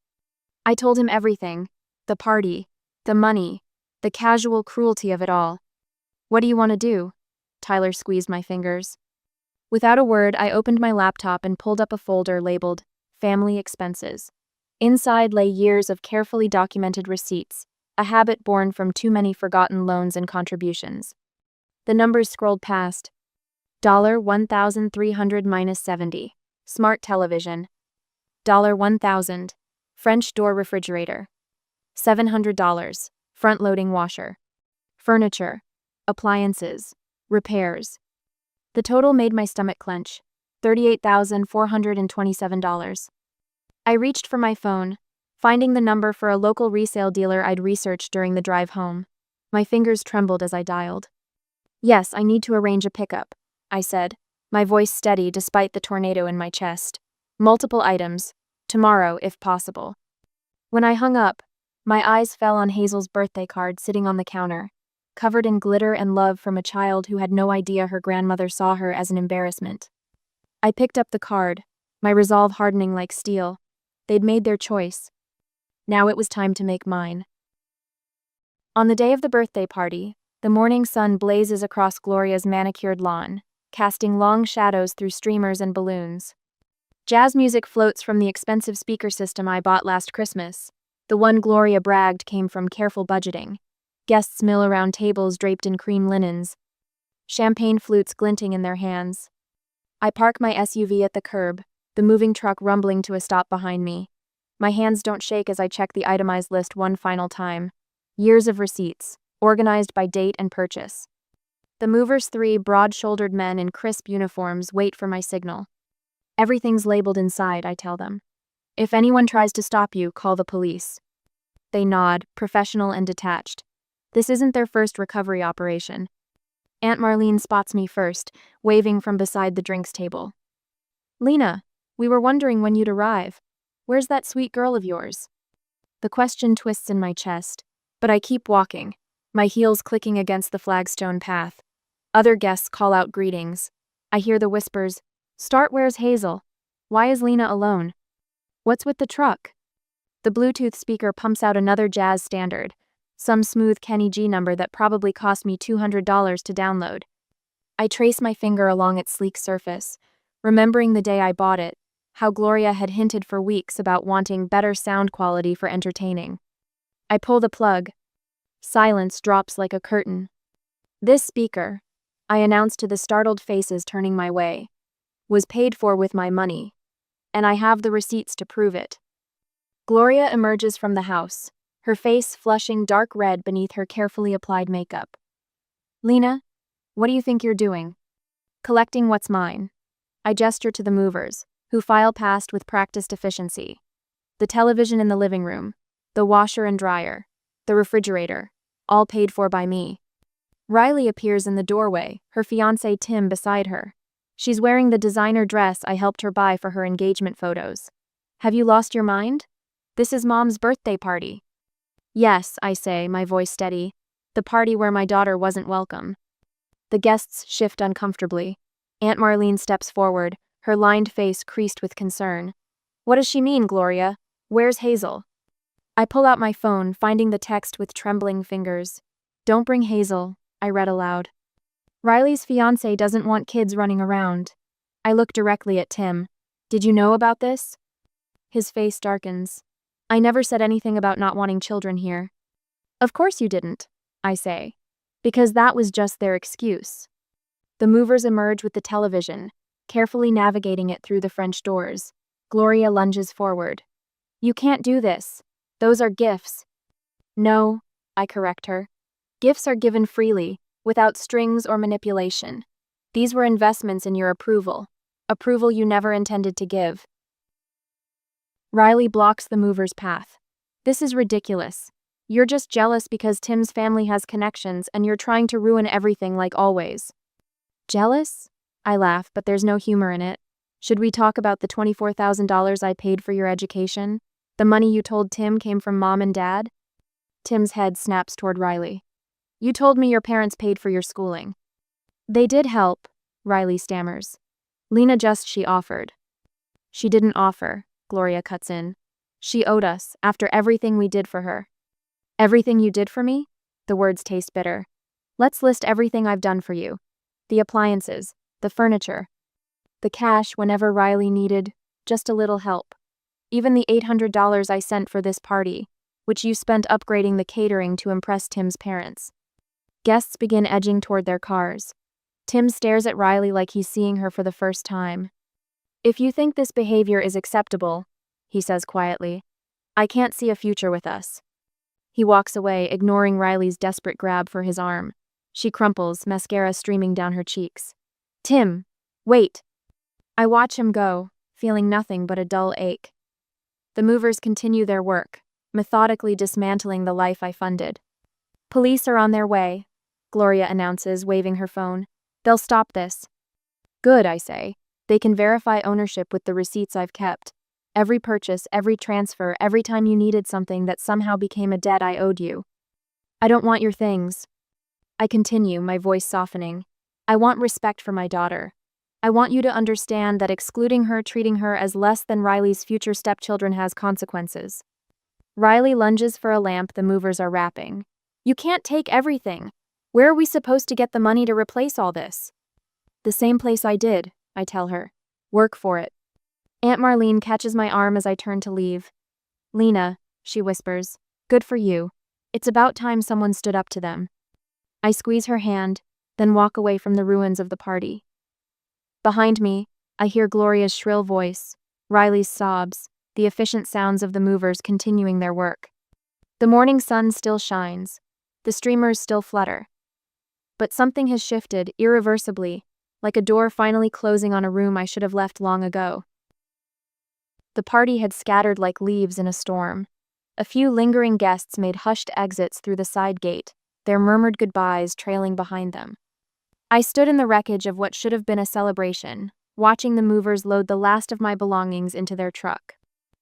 I told him everything. The party, the money, the casual cruelty of it all. What do you want to do? Tyler squeezed my fingers. Without a word, I opened my laptop and pulled up a folder labeled Family Expenses. Inside lay years of carefully documented receipts, a habit born from too many forgotten loans and contributions. The numbers scrolled past. $1,300-70. Smart television. $1,000. French door refrigerator. $700. Front-loading washer. Furniture. Appliances. Repairs. The total made my stomach clench. $38,427. I reached for my phone, finding the number for a local resale dealer I'd researched during the drive home. My fingers trembled as I dialed. Yes, I need to arrange a pickup, I said, my voice steady despite the tornado in my chest. Multiple items. Tomorrow, if possible. When I hung up, My eyes fell on Hazel's birthday card sitting on the counter, covered in glitter and love from a child who had no idea her grandmother saw her as an embarrassment. I picked up the card, my resolve hardening like steel. They'd made their choice. Now it was time to make mine. On the day of the birthday party, the morning sun blazes across Gloria's manicured lawn, casting long shadows through streamers and balloons. Jazz music floats from the expensive speaker system I bought last Christmas. The one Gloria bragged came from careful budgeting. Guests mill around tables draped in cream linens, champagne flutes glinting in their hands. I park my SUV at the curb, the moving truck rumbling to a stop behind me. My hands don't shake as I check the itemized list one final time. Years of receipts, organized by date and purchase. The movers, three broad-shouldered men in crisp uniforms, wait for my signal. Everything's labeled inside, I tell them. If anyone tries to stop you, call the police. They nod, professional and detached. This isn't their first recovery operation. Aunt Marlene spots me first, waving from beside the drinks table. Lena, we were wondering when you'd arrive. Where's that sweet girl of yours? The question twists in my chest, but I keep walking, my heels clicking against the flagstone path. Other guests call out greetings. I hear the whispers, "Start, where's Hazel? Why is Lena alone? What's with the truck?" The Bluetooth speaker pumps out another jazz standard, some smooth Kenny G number that probably cost me $200 to download. I trace my finger along its sleek surface, remembering the day I bought it, how Gloria had hinted for weeks about wanting better sound quality for entertaining. I pull the plug. Silence drops like a curtain. This speaker, I announce to the startled faces turning my way, was paid for with my money, and I have the receipts to prove it. Gloria emerges from the house, her face flushing dark red beneath her carefully applied makeup. Lena, what do you think you're doing? Collecting what's mine. I gesture to the movers, who file past with practiced efficiency. The television in the living room, the washer and dryer, the refrigerator, all paid for by me. Riley appears in the doorway, her fiancé Tim beside her. She's wearing the designer dress I helped her buy for her engagement photos. Have you lost your mind? This is Mom's birthday party. Yes, I say, my voice steady. The party where my daughter wasn't welcome. The guests shift uncomfortably. Aunt Marlene steps forward, her lined face creased with concern. What does she mean, Gloria? Where's Hazel? I pull out my phone, finding the text with trembling fingers. Don't bring Hazel, I read aloud. Riley's fiancé doesn't want kids running around. I look directly at Tim. Did you know about this? His face darkens. I never said anything about not wanting children here. Of course you didn't, I say, because that was just their excuse. The movers emerge with the television, carefully navigating it through the French doors. Gloria lunges forward. You can't do this. Those are gifts. No, I correct her. Gifts are given freely, without strings or manipulation. These were investments in your approval you never intended to give. Riley blocks the mover's path. This is ridiculous. You're just jealous because Tim's family has connections and you're trying to ruin everything like always. Jealous? I laugh, but there's no humor in it. Should we talk about the $24,000 I paid for your education? The money you told Tim came from Mom and Dad? Tim's head snaps toward Riley. You told me your parents paid for your schooling. They did help, Riley stammers. Lena she offered. She didn't offer, Gloria cuts in. She owed us, after everything we did for her. Everything you did for me? The words taste bitter. Let's list everything I've done for you. The appliances, the furniture, the cash whenever Riley needed just a little help. Even the $800 I sent for this party, which you spent upgrading the catering to impress Tim's parents. Guests begin edging toward their cars. Tim stares at Riley like he's seeing her for the first time. If you think this behavior is acceptable, he says quietly, I can't see a future with us. He walks away, ignoring Riley's desperate grab for his arm. She crumples, mascara streaming down her cheeks. Tim, wait. I watch him go, feeling nothing but a dull ache. The movers continue their work, methodically dismantling the life I funded. Police are on their way, Gloria announces, waving her phone. They'll stop this. Good, I say. They can verify ownership with the receipts I've kept. Every purchase, every transfer, every time you needed something that somehow became a debt I owed you. I don't want your things. I continue, my voice softening. I want respect for my daughter. I want you to understand that excluding her, treating her as less than Riley's future stepchildren has consequences. Riley lunges for a lamp the movers are wrapping. You can't take everything. Where are we supposed to get the money to replace all this? The same place I did, I tell her. Work for it. Aunt Marlene catches my arm as I turn to leave. Lena, she whispers, good for you. It's about time someone stood up to them. I squeeze her hand, then walk away from the ruins of the party. Behind me, I hear Gloria's shrill voice, Riley's sobs, the efficient sounds of the movers continuing their work. The morning sun still shines. The streamers still flutter. But something has shifted, irreversibly, like a door finally closing on a room I should have left long ago. The party had scattered like leaves in a storm. A few lingering guests made hushed exits through the side gate, their murmured goodbyes trailing behind them. I stood in the wreckage of what should have been a celebration, watching the movers load the last of my belongings into their truck.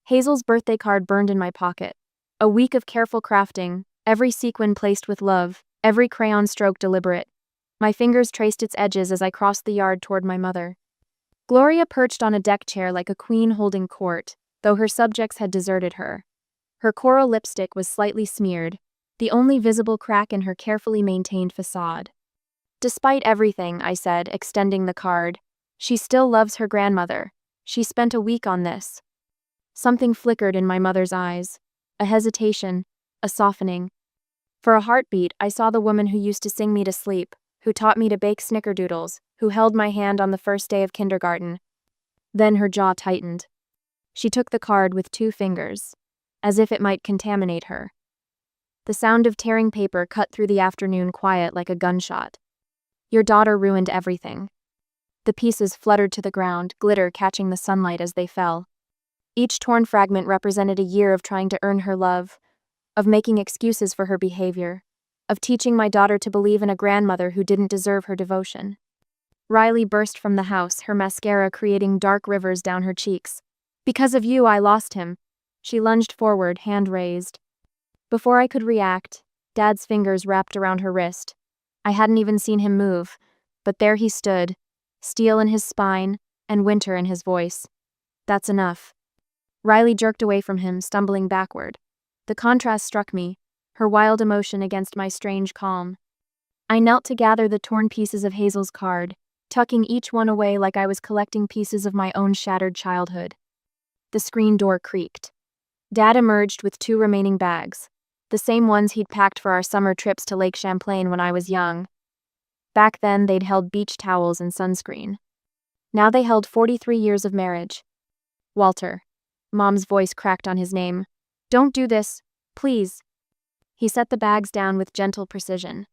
Hazel's birthday card burned in my pocket. A week of careful crafting, every sequin placed with love, every crayon stroke deliberate. My fingers traced its edges as I crossed the yard toward my mother. Gloria perched on a deck chair like a queen holding court, though her subjects had deserted her. Her coral lipstick was slightly smeared, the only visible crack in her carefully maintained facade. Despite everything, I said, extending the card, she still loves her grandmother. She spent a week on this. Something flickered in my mother's eyes. A hesitation, a softening. For a heartbeat, I saw the woman who used to sing me to sleep, who taught me to bake snickerdoodles, who held my hand on the first day of kindergarten. Then her jaw tightened. She took the card with 2 fingers, as if it might contaminate her. The sound of tearing paper cut through the afternoon quiet like a gunshot. Your daughter ruined everything. The pieces fluttered to the ground, glitter catching the sunlight as they fell. Each torn fragment represented a year of trying to earn her love, of making excuses for her behavior, of teaching my daughter to believe in a grandmother who didn't deserve her devotion. Riley burst from the house, her mascara creating dark rivers down her cheeks. Because of you, I lost him. She lunged forward, hand raised. Before I could react, Dad's fingers wrapped around her wrist. I hadn't even seen him move, but there he stood, steel in his spine and winter in his voice. That's enough. Riley jerked away from him, stumbling backward. The contrast struck me, her wild emotion against my strange calm. I knelt to gather the torn pieces of Hazel's card, tucking each one away like I was collecting pieces of my own shattered childhood. The screen door creaked. Dad emerged with 2 remaining bags, the same ones he'd packed for our summer trips to Lake Champlain when I was young. Back then, they'd held beach towels and sunscreen. Now they held 43 years of marriage. Walter. Mom's voice cracked on his name. Don't do this, please. He set the bags down with gentle precision.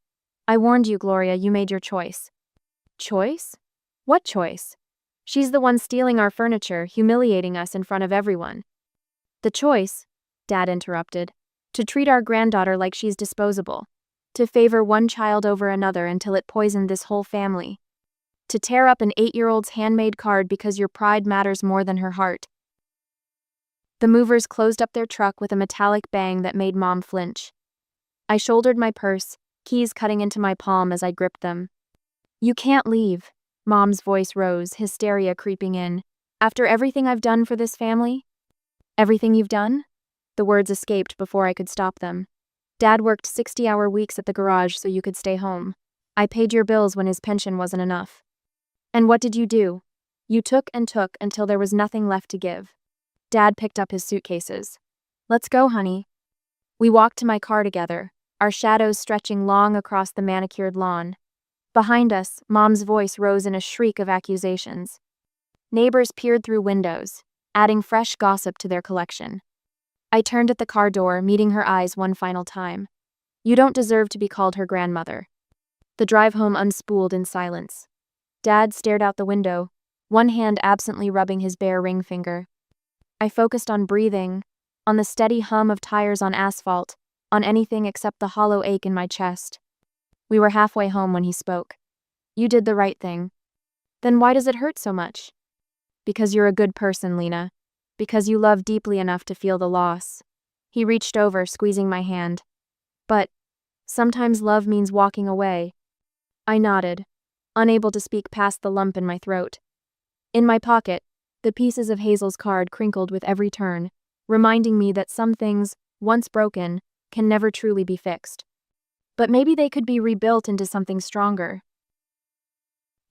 I warned you, Gloria, you made your choice. Choice? What choice? She's the one stealing our furniture, humiliating us in front of everyone. The choice, Dad interrupted, to treat our granddaughter like she's disposable, to favor one child over another until it poisoned this whole family, to tear up an 8-year-old's handmade card because your pride matters more than her heart. The movers closed up their truck with a metallic bang that made Mom flinch. I shouldered my purse, keys cutting into my palm as I gripped them. You can't leave. Mom's voice rose, hysteria creeping in. After everything I've done for this family? Everything you've done? The words escaped before I could stop them. Dad worked 60-hour weeks at the garage so you could stay home. I paid your bills when his pension wasn't enough. And what did you do? You took and took until there was nothing left to give. Dad picked up his suitcases. Let's go, honey. We walked to my car together, our shadows stretching long across the manicured lawn. Behind us, Mom's voice rose in a shriek of accusations. Neighbors peered through windows, adding fresh gossip to their collection. I turned at the car door, meeting her eyes one final time. You don't deserve to be called her grandmother. The drive home unspooled in silence. Dad stared out the window, one hand absently rubbing his bare ring finger. I focused on breathing, on the steady hum of tires on asphalt, on anything except the hollow ache in my chest. We were halfway home when he spoke. You did the right thing. Then why does it hurt so much? Because you're a good person, Lena. Because you love deeply enough to feel the loss. He reached over, squeezing my hand. But sometimes love means walking away. I nodded, unable to speak past the lump in my throat. In my pocket, the pieces of Hazel's card crinkled with every turn, reminding me that some things, once broken, can never truly be fixed. But maybe they could be rebuilt into something stronger.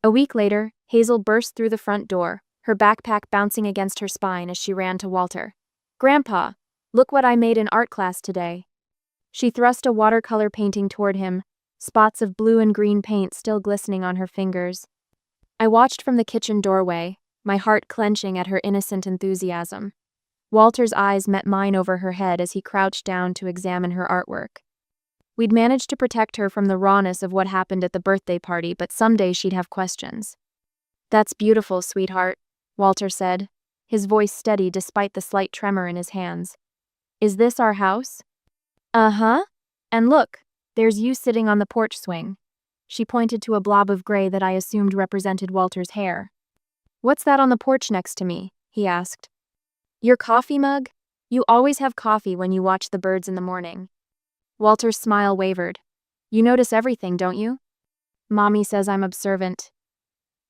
A week later, Hazel burst through the front door, her backpack bouncing against her spine as she ran to Walter. "Grandpa, look what I made in art class today." She thrust a watercolor painting toward him, spots of blue and green paint still glistening on her fingers. I watched from the kitchen doorway, my heart clenching at her innocent enthusiasm. Walter's eyes met mine over her head as he crouched down to examine her artwork. We'd managed to protect her from the rawness of what happened at the birthday party, but someday she'd have questions. "That's beautiful, sweetheart," Walter said, his voice steady despite the slight tremor in his hands. "Is this our house?" "Uh-huh. And look, there's you sitting on the porch swing." She pointed to a blob of gray that I assumed represented Walter's hair. "What's that on the porch next to me?" he asked. "Your coffee mug? You always have coffee when you watch the birds in the morning." Walter's smile wavered. "You notice everything, don't you?" "Mommy says I'm observant."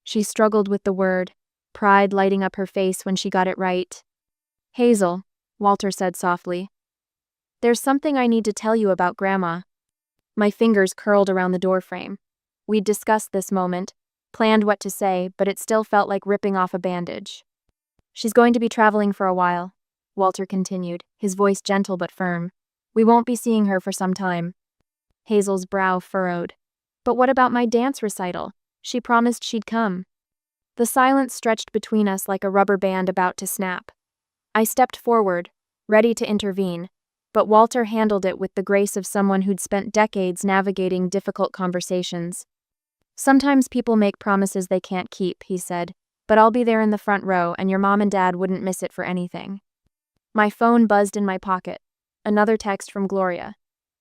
She struggled with the word, pride lighting up her face when she got it right. "Hazel," Walter said softly, "there's something I need to tell you about Grandma." My fingers curled around the doorframe. We'd discussed this moment, planned what to say, but it still felt like ripping off a bandage. "She's going to be traveling for a while," Walter continued, his voice gentle but firm. "We won't be seeing her for some time." Hazel's brow furrowed. "But what about my dance recital? She promised she'd come." The silence stretched between us like a rubber band about to snap. I stepped forward, ready to intervene, but Walter handled it with the grace of someone who'd spent decades navigating difficult conversations. "Sometimes people make promises they can't keep," he said, "but I'll be there in the front row and your mom and dad wouldn't miss it for anything." My phone buzzed in my pocket. Another text from Gloria.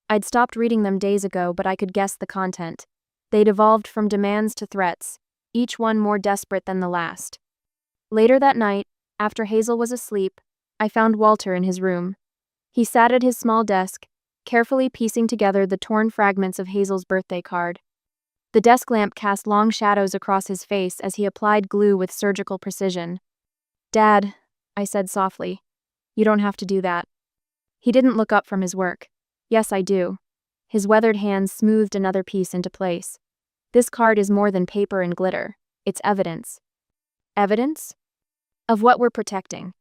I'd stopped reading them days ago, but I could guess the content. They'd evolved from demands to threats, each one more desperate than the last. Later that night, after Hazel was asleep, I found Walter in his room. He sat at his small desk, carefully piecing together the torn fragments of Hazel's birthday card. The desk lamp cast long shadows across his face as he applied glue with surgical precision. "Dad," I said softly, "you don't have to do that." He didn't look up from his work. "Yes, I do." His weathered hands smoothed another piece into place. "This card is more than paper and glitter. It's evidence." "Evidence?" "Of what we're protecting."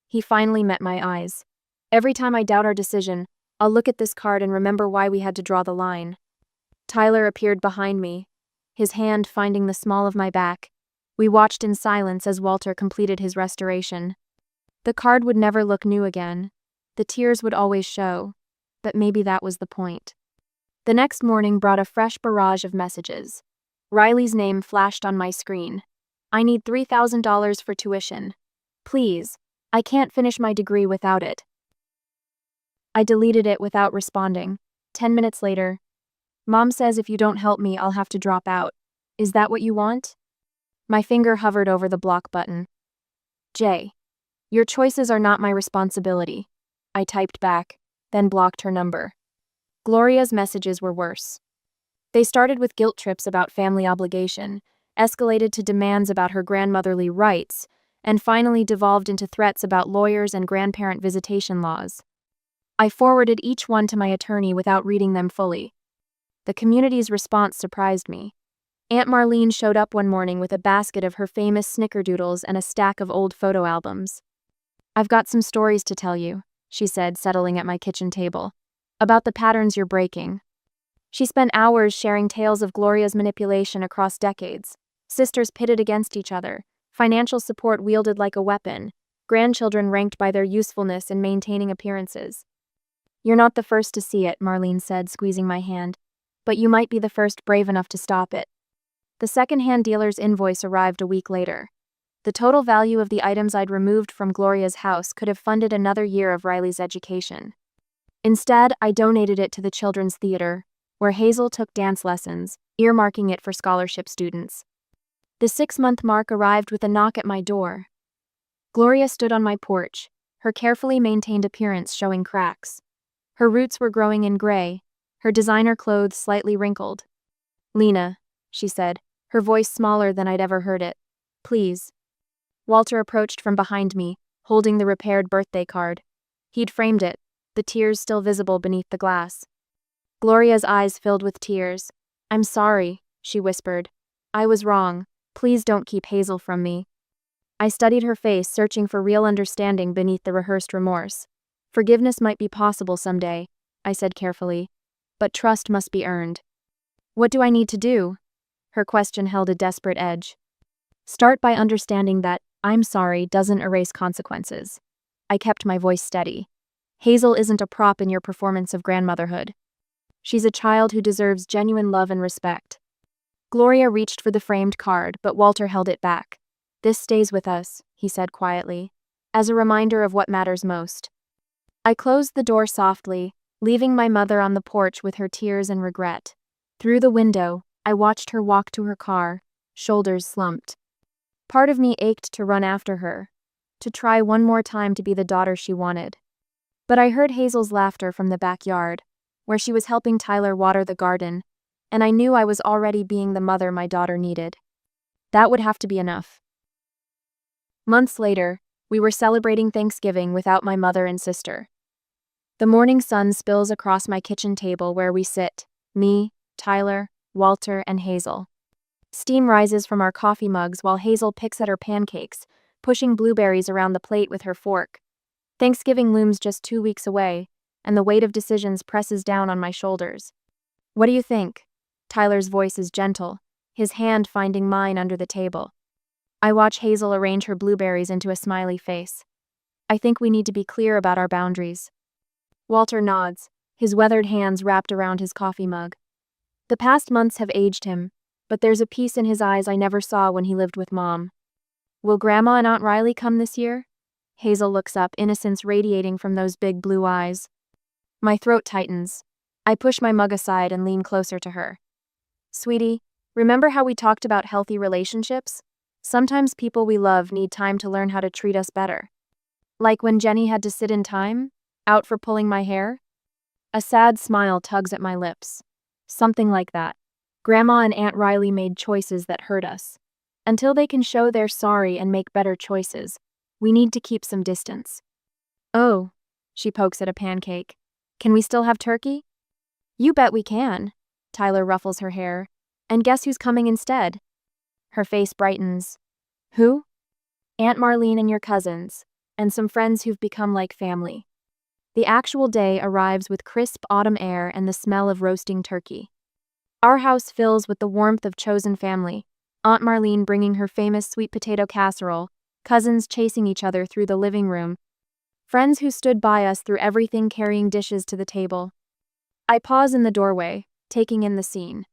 He finally met my eyes. "Every time I doubt our decision, I'll look at this card and remember why we had to draw the line." Tyler appeared behind me, his hand finding the small of my back. We watched in silence as Walter completed his restoration. The card would never look new again. The tears would always show, but maybe that was the point. The next morning brought a fresh barrage of messages. Riley's name flashed on my screen. "I need $3,000 for tuition. Please, I can't finish my degree without it." I deleted it without responding. 10 minutes later, "Mom says if you don't help me, I'll have to drop out. Is that what you want?" My finger hovered over the block button. "Jay, your choices are not my responsibility," I typed back, then blocked her number. Gloria's messages were worse. They started with guilt trips about family obligation, escalated to demands about her grandmotherly rights, and finally devolved into threats about lawyers and grandparent visitation laws. I forwarded each one to my attorney without reading them fully. The community's response surprised me. Aunt Marlene showed up one morning with a basket of her famous snickerdoodles and a stack of old photo albums. "I've got some stories to tell you," she said, settling at my kitchen table, "about the patterns you're breaking." She spent hours sharing tales of Gloria's manipulation across decades, sisters pitted against each other, financial support wielded like a weapon, grandchildren ranked by their usefulness in maintaining appearances. "You're not the first to see it," Marlene said, squeezing my hand, "but you might be the first brave enough to stop it." The second-hand dealer's invoice arrived a week later. The total value of the items I'd removed from Gloria's house could have funded another year of Riley's education. Instead, I donated it to the Children's Theater, where Hazel took dance lessons, earmarking it for scholarship students. The 6-month mark arrived with a knock at my door. Gloria stood on my porch, her carefully maintained appearance showing cracks. Her roots were growing in gray, her designer clothes slightly wrinkled. "Lena," she said, her voice smaller than I'd ever heard it. "Please." Walter approached from behind me, holding the repaired birthday card. He'd framed it, the tears still visible beneath the glass. Gloria's eyes filled with tears. "I'm sorry," she whispered. "I was wrong. Please don't keep Hazel from me." I studied her face, searching for real understanding beneath the rehearsed remorse. "Forgiveness might be possible someday," I said carefully, "but trust must be earned." "What do I need to do?" Her question held a desperate edge. "Start by understanding that 'I'm sorry' doesn't erase consequences." I kept my voice steady. "Hazel isn't a prop in your performance of grandmotherhood. She's a child who deserves genuine love and respect." Gloria reached for the framed card, but Walter held it back. "This stays with us," he said quietly, "as a reminder of what matters most." I closed the door softly, leaving my mother on the porch with her tears and regret. Through the window, I watched her walk to her car, shoulders slumped. Part of me ached to run after her, to try one more time to be the daughter she wanted. But I heard Hazel's laughter from the backyard, where she was helping Tyler water the garden, and I knew I was already being the mother my daughter needed. That would have to be enough. Months later, we were celebrating Thanksgiving without my mother and sister. The morning sun spills across my kitchen table where we sit, me, Tyler, Walter, and Hazel. Steam rises from our coffee mugs while Hazel picks at her pancakes, pushing blueberries around the plate with her fork. Thanksgiving looms just 2 weeks away, and the weight of decisions presses down on my shoulders. "What do you think?" Tyler's voice is gentle, his hand finding mine under the table. I watch Hazel arrange her blueberries into a smiley face. "I think we need to be clear about our boundaries." Walter nods, his weathered hands wrapped around his coffee mug. The past months have aged him, but there's a peace in his eyes I never saw when he lived with Mom. "Will Grandma and Aunt Riley come this year?" Hazel looks up, innocence radiating from those big blue eyes. My throat tightens. I push my mug aside and lean closer to her. "Sweetie, remember how we talked about healthy relationships? Sometimes people we love need time to learn how to treat us better. Like when Jenny had to sit in time, out for pulling my hair?" A sad smile tugs at my lips. Something like that. Grandma and Aunt Riley made choices that hurt us. Until they can show they're sorry and make better choices, we need to keep some distance. "Oh," she pokes at a pancake. "Can we still have turkey?" "You bet we can." Tyler ruffles her hair. "And guess who's coming instead?" Her face brightens. "Who?" "Aunt Marlene and your cousins, and some friends who've become like family." The actual day arrives with crisp autumn air and the smell of roasting turkey. Our house fills with the warmth of chosen family, Aunt Marlene bringing her famous sweet potato casserole, cousins chasing each other through the living room, friends who stood by us through everything carrying dishes to the table. I pause in the doorway, taking in the scene.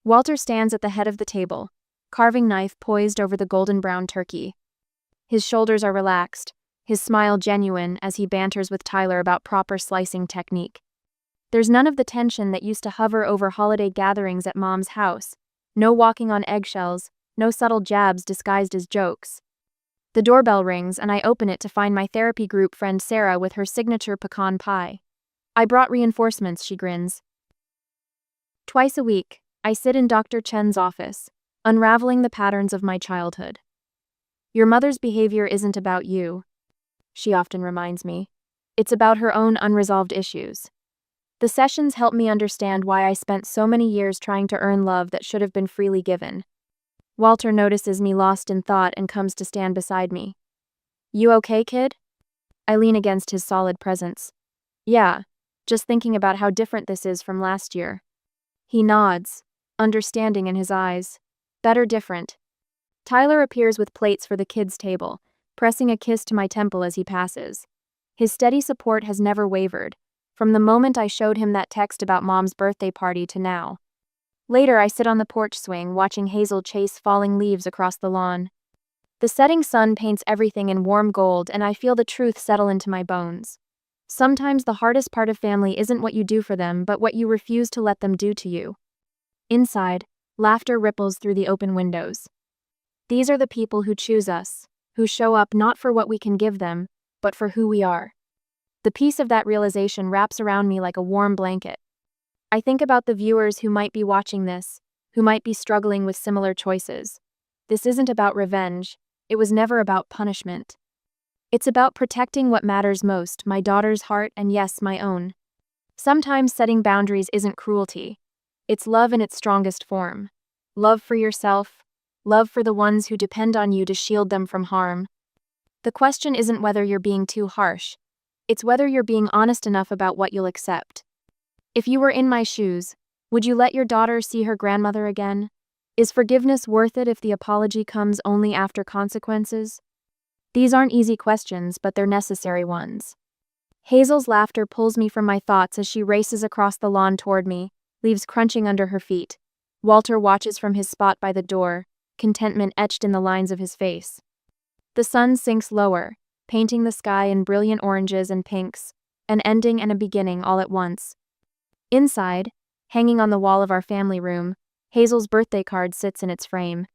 Walter stands at the head of the table, carving knife poised over the golden brown turkey. His shoulders are relaxed, his smile genuine as he banters with Tyler about proper slicing technique. There's none of the tension that used to hover over holiday gatherings at Mom's house. No walking on eggshells, no subtle jabs disguised as jokes. The doorbell rings and I open it to find my therapy group friend Sarah with her signature pecan pie. "I brought reinforcements," she grins. Twice a week, I sit in Dr. Chen's office, unraveling the patterns of my childhood. "Your mother's behavior isn't about you," she often reminds me. "It's about her own unresolved issues." The sessions help me understand why I spent so many years trying to earn love that should have been freely given. Walter notices me lost in thought and comes to stand beside me. "You okay, kid?" I lean against his solid presence. "Yeah, just thinking about how different this is from last year." He nods, understanding in his eyes. "Better different." Tyler appears with plates for the kids' table, pressing a kiss to my temple as he passes. His steady support has never wavered, from the moment I showed him that text about Mom's birthday party to now. Later, I sit on the porch swing, watching Hazel chase falling leaves across the lawn. The setting sun paints everything in warm gold, and I feel the truth settle into my bones. Sometimes the hardest part of family isn't what you do for them, but what you refuse to let them do to you. Inside, laughter ripples through the open windows. These are the people who choose us, who show up not for what we can give them, but for who we are. The peace of that realization wraps around me like a warm blanket. I think about the viewers who might be watching this, who might be struggling with similar choices. This isn't about revenge. It was never about punishment. It's about protecting what matters most, my daughter's heart and yes, my own. Sometimes setting boundaries isn't cruelty. It's love in its strongest form. Love for yourself, love for the ones who depend on you to shield them from harm. The question isn't whether you're being too harsh. It's whether you're being honest enough about what you'll accept. If you were in my shoes, would you let your daughter see her grandmother again? Is forgiveness worth it if the apology comes only after consequences? These aren't easy questions, but they're necessary ones. Hazel's laughter pulls me from my thoughts as she races across the lawn toward me, leaves crunching under her feet. Walter watches from his spot by the door, contentment etched in the lines of his face. The sun sinks lower, painting the sky in brilliant oranges and pinks, an ending and a beginning all at once. Inside, hanging on the wall of our family room, Hazel's birthday card sits in its frame.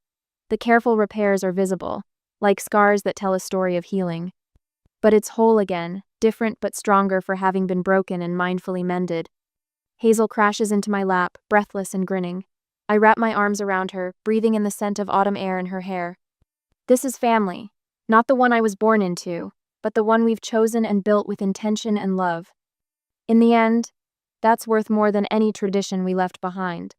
The careful repairs are visible, like scars that tell a story of healing. But it's whole again, different but stronger for having been broken and mindfully mended. Hazel crashes into my lap, breathless and grinning. I wrap my arms around her, breathing in the scent of autumn air in her hair. This is family, not the one I was born into, but the one we've chosen and built with intention and love. In the end, that's worth more than any tradition we left behind.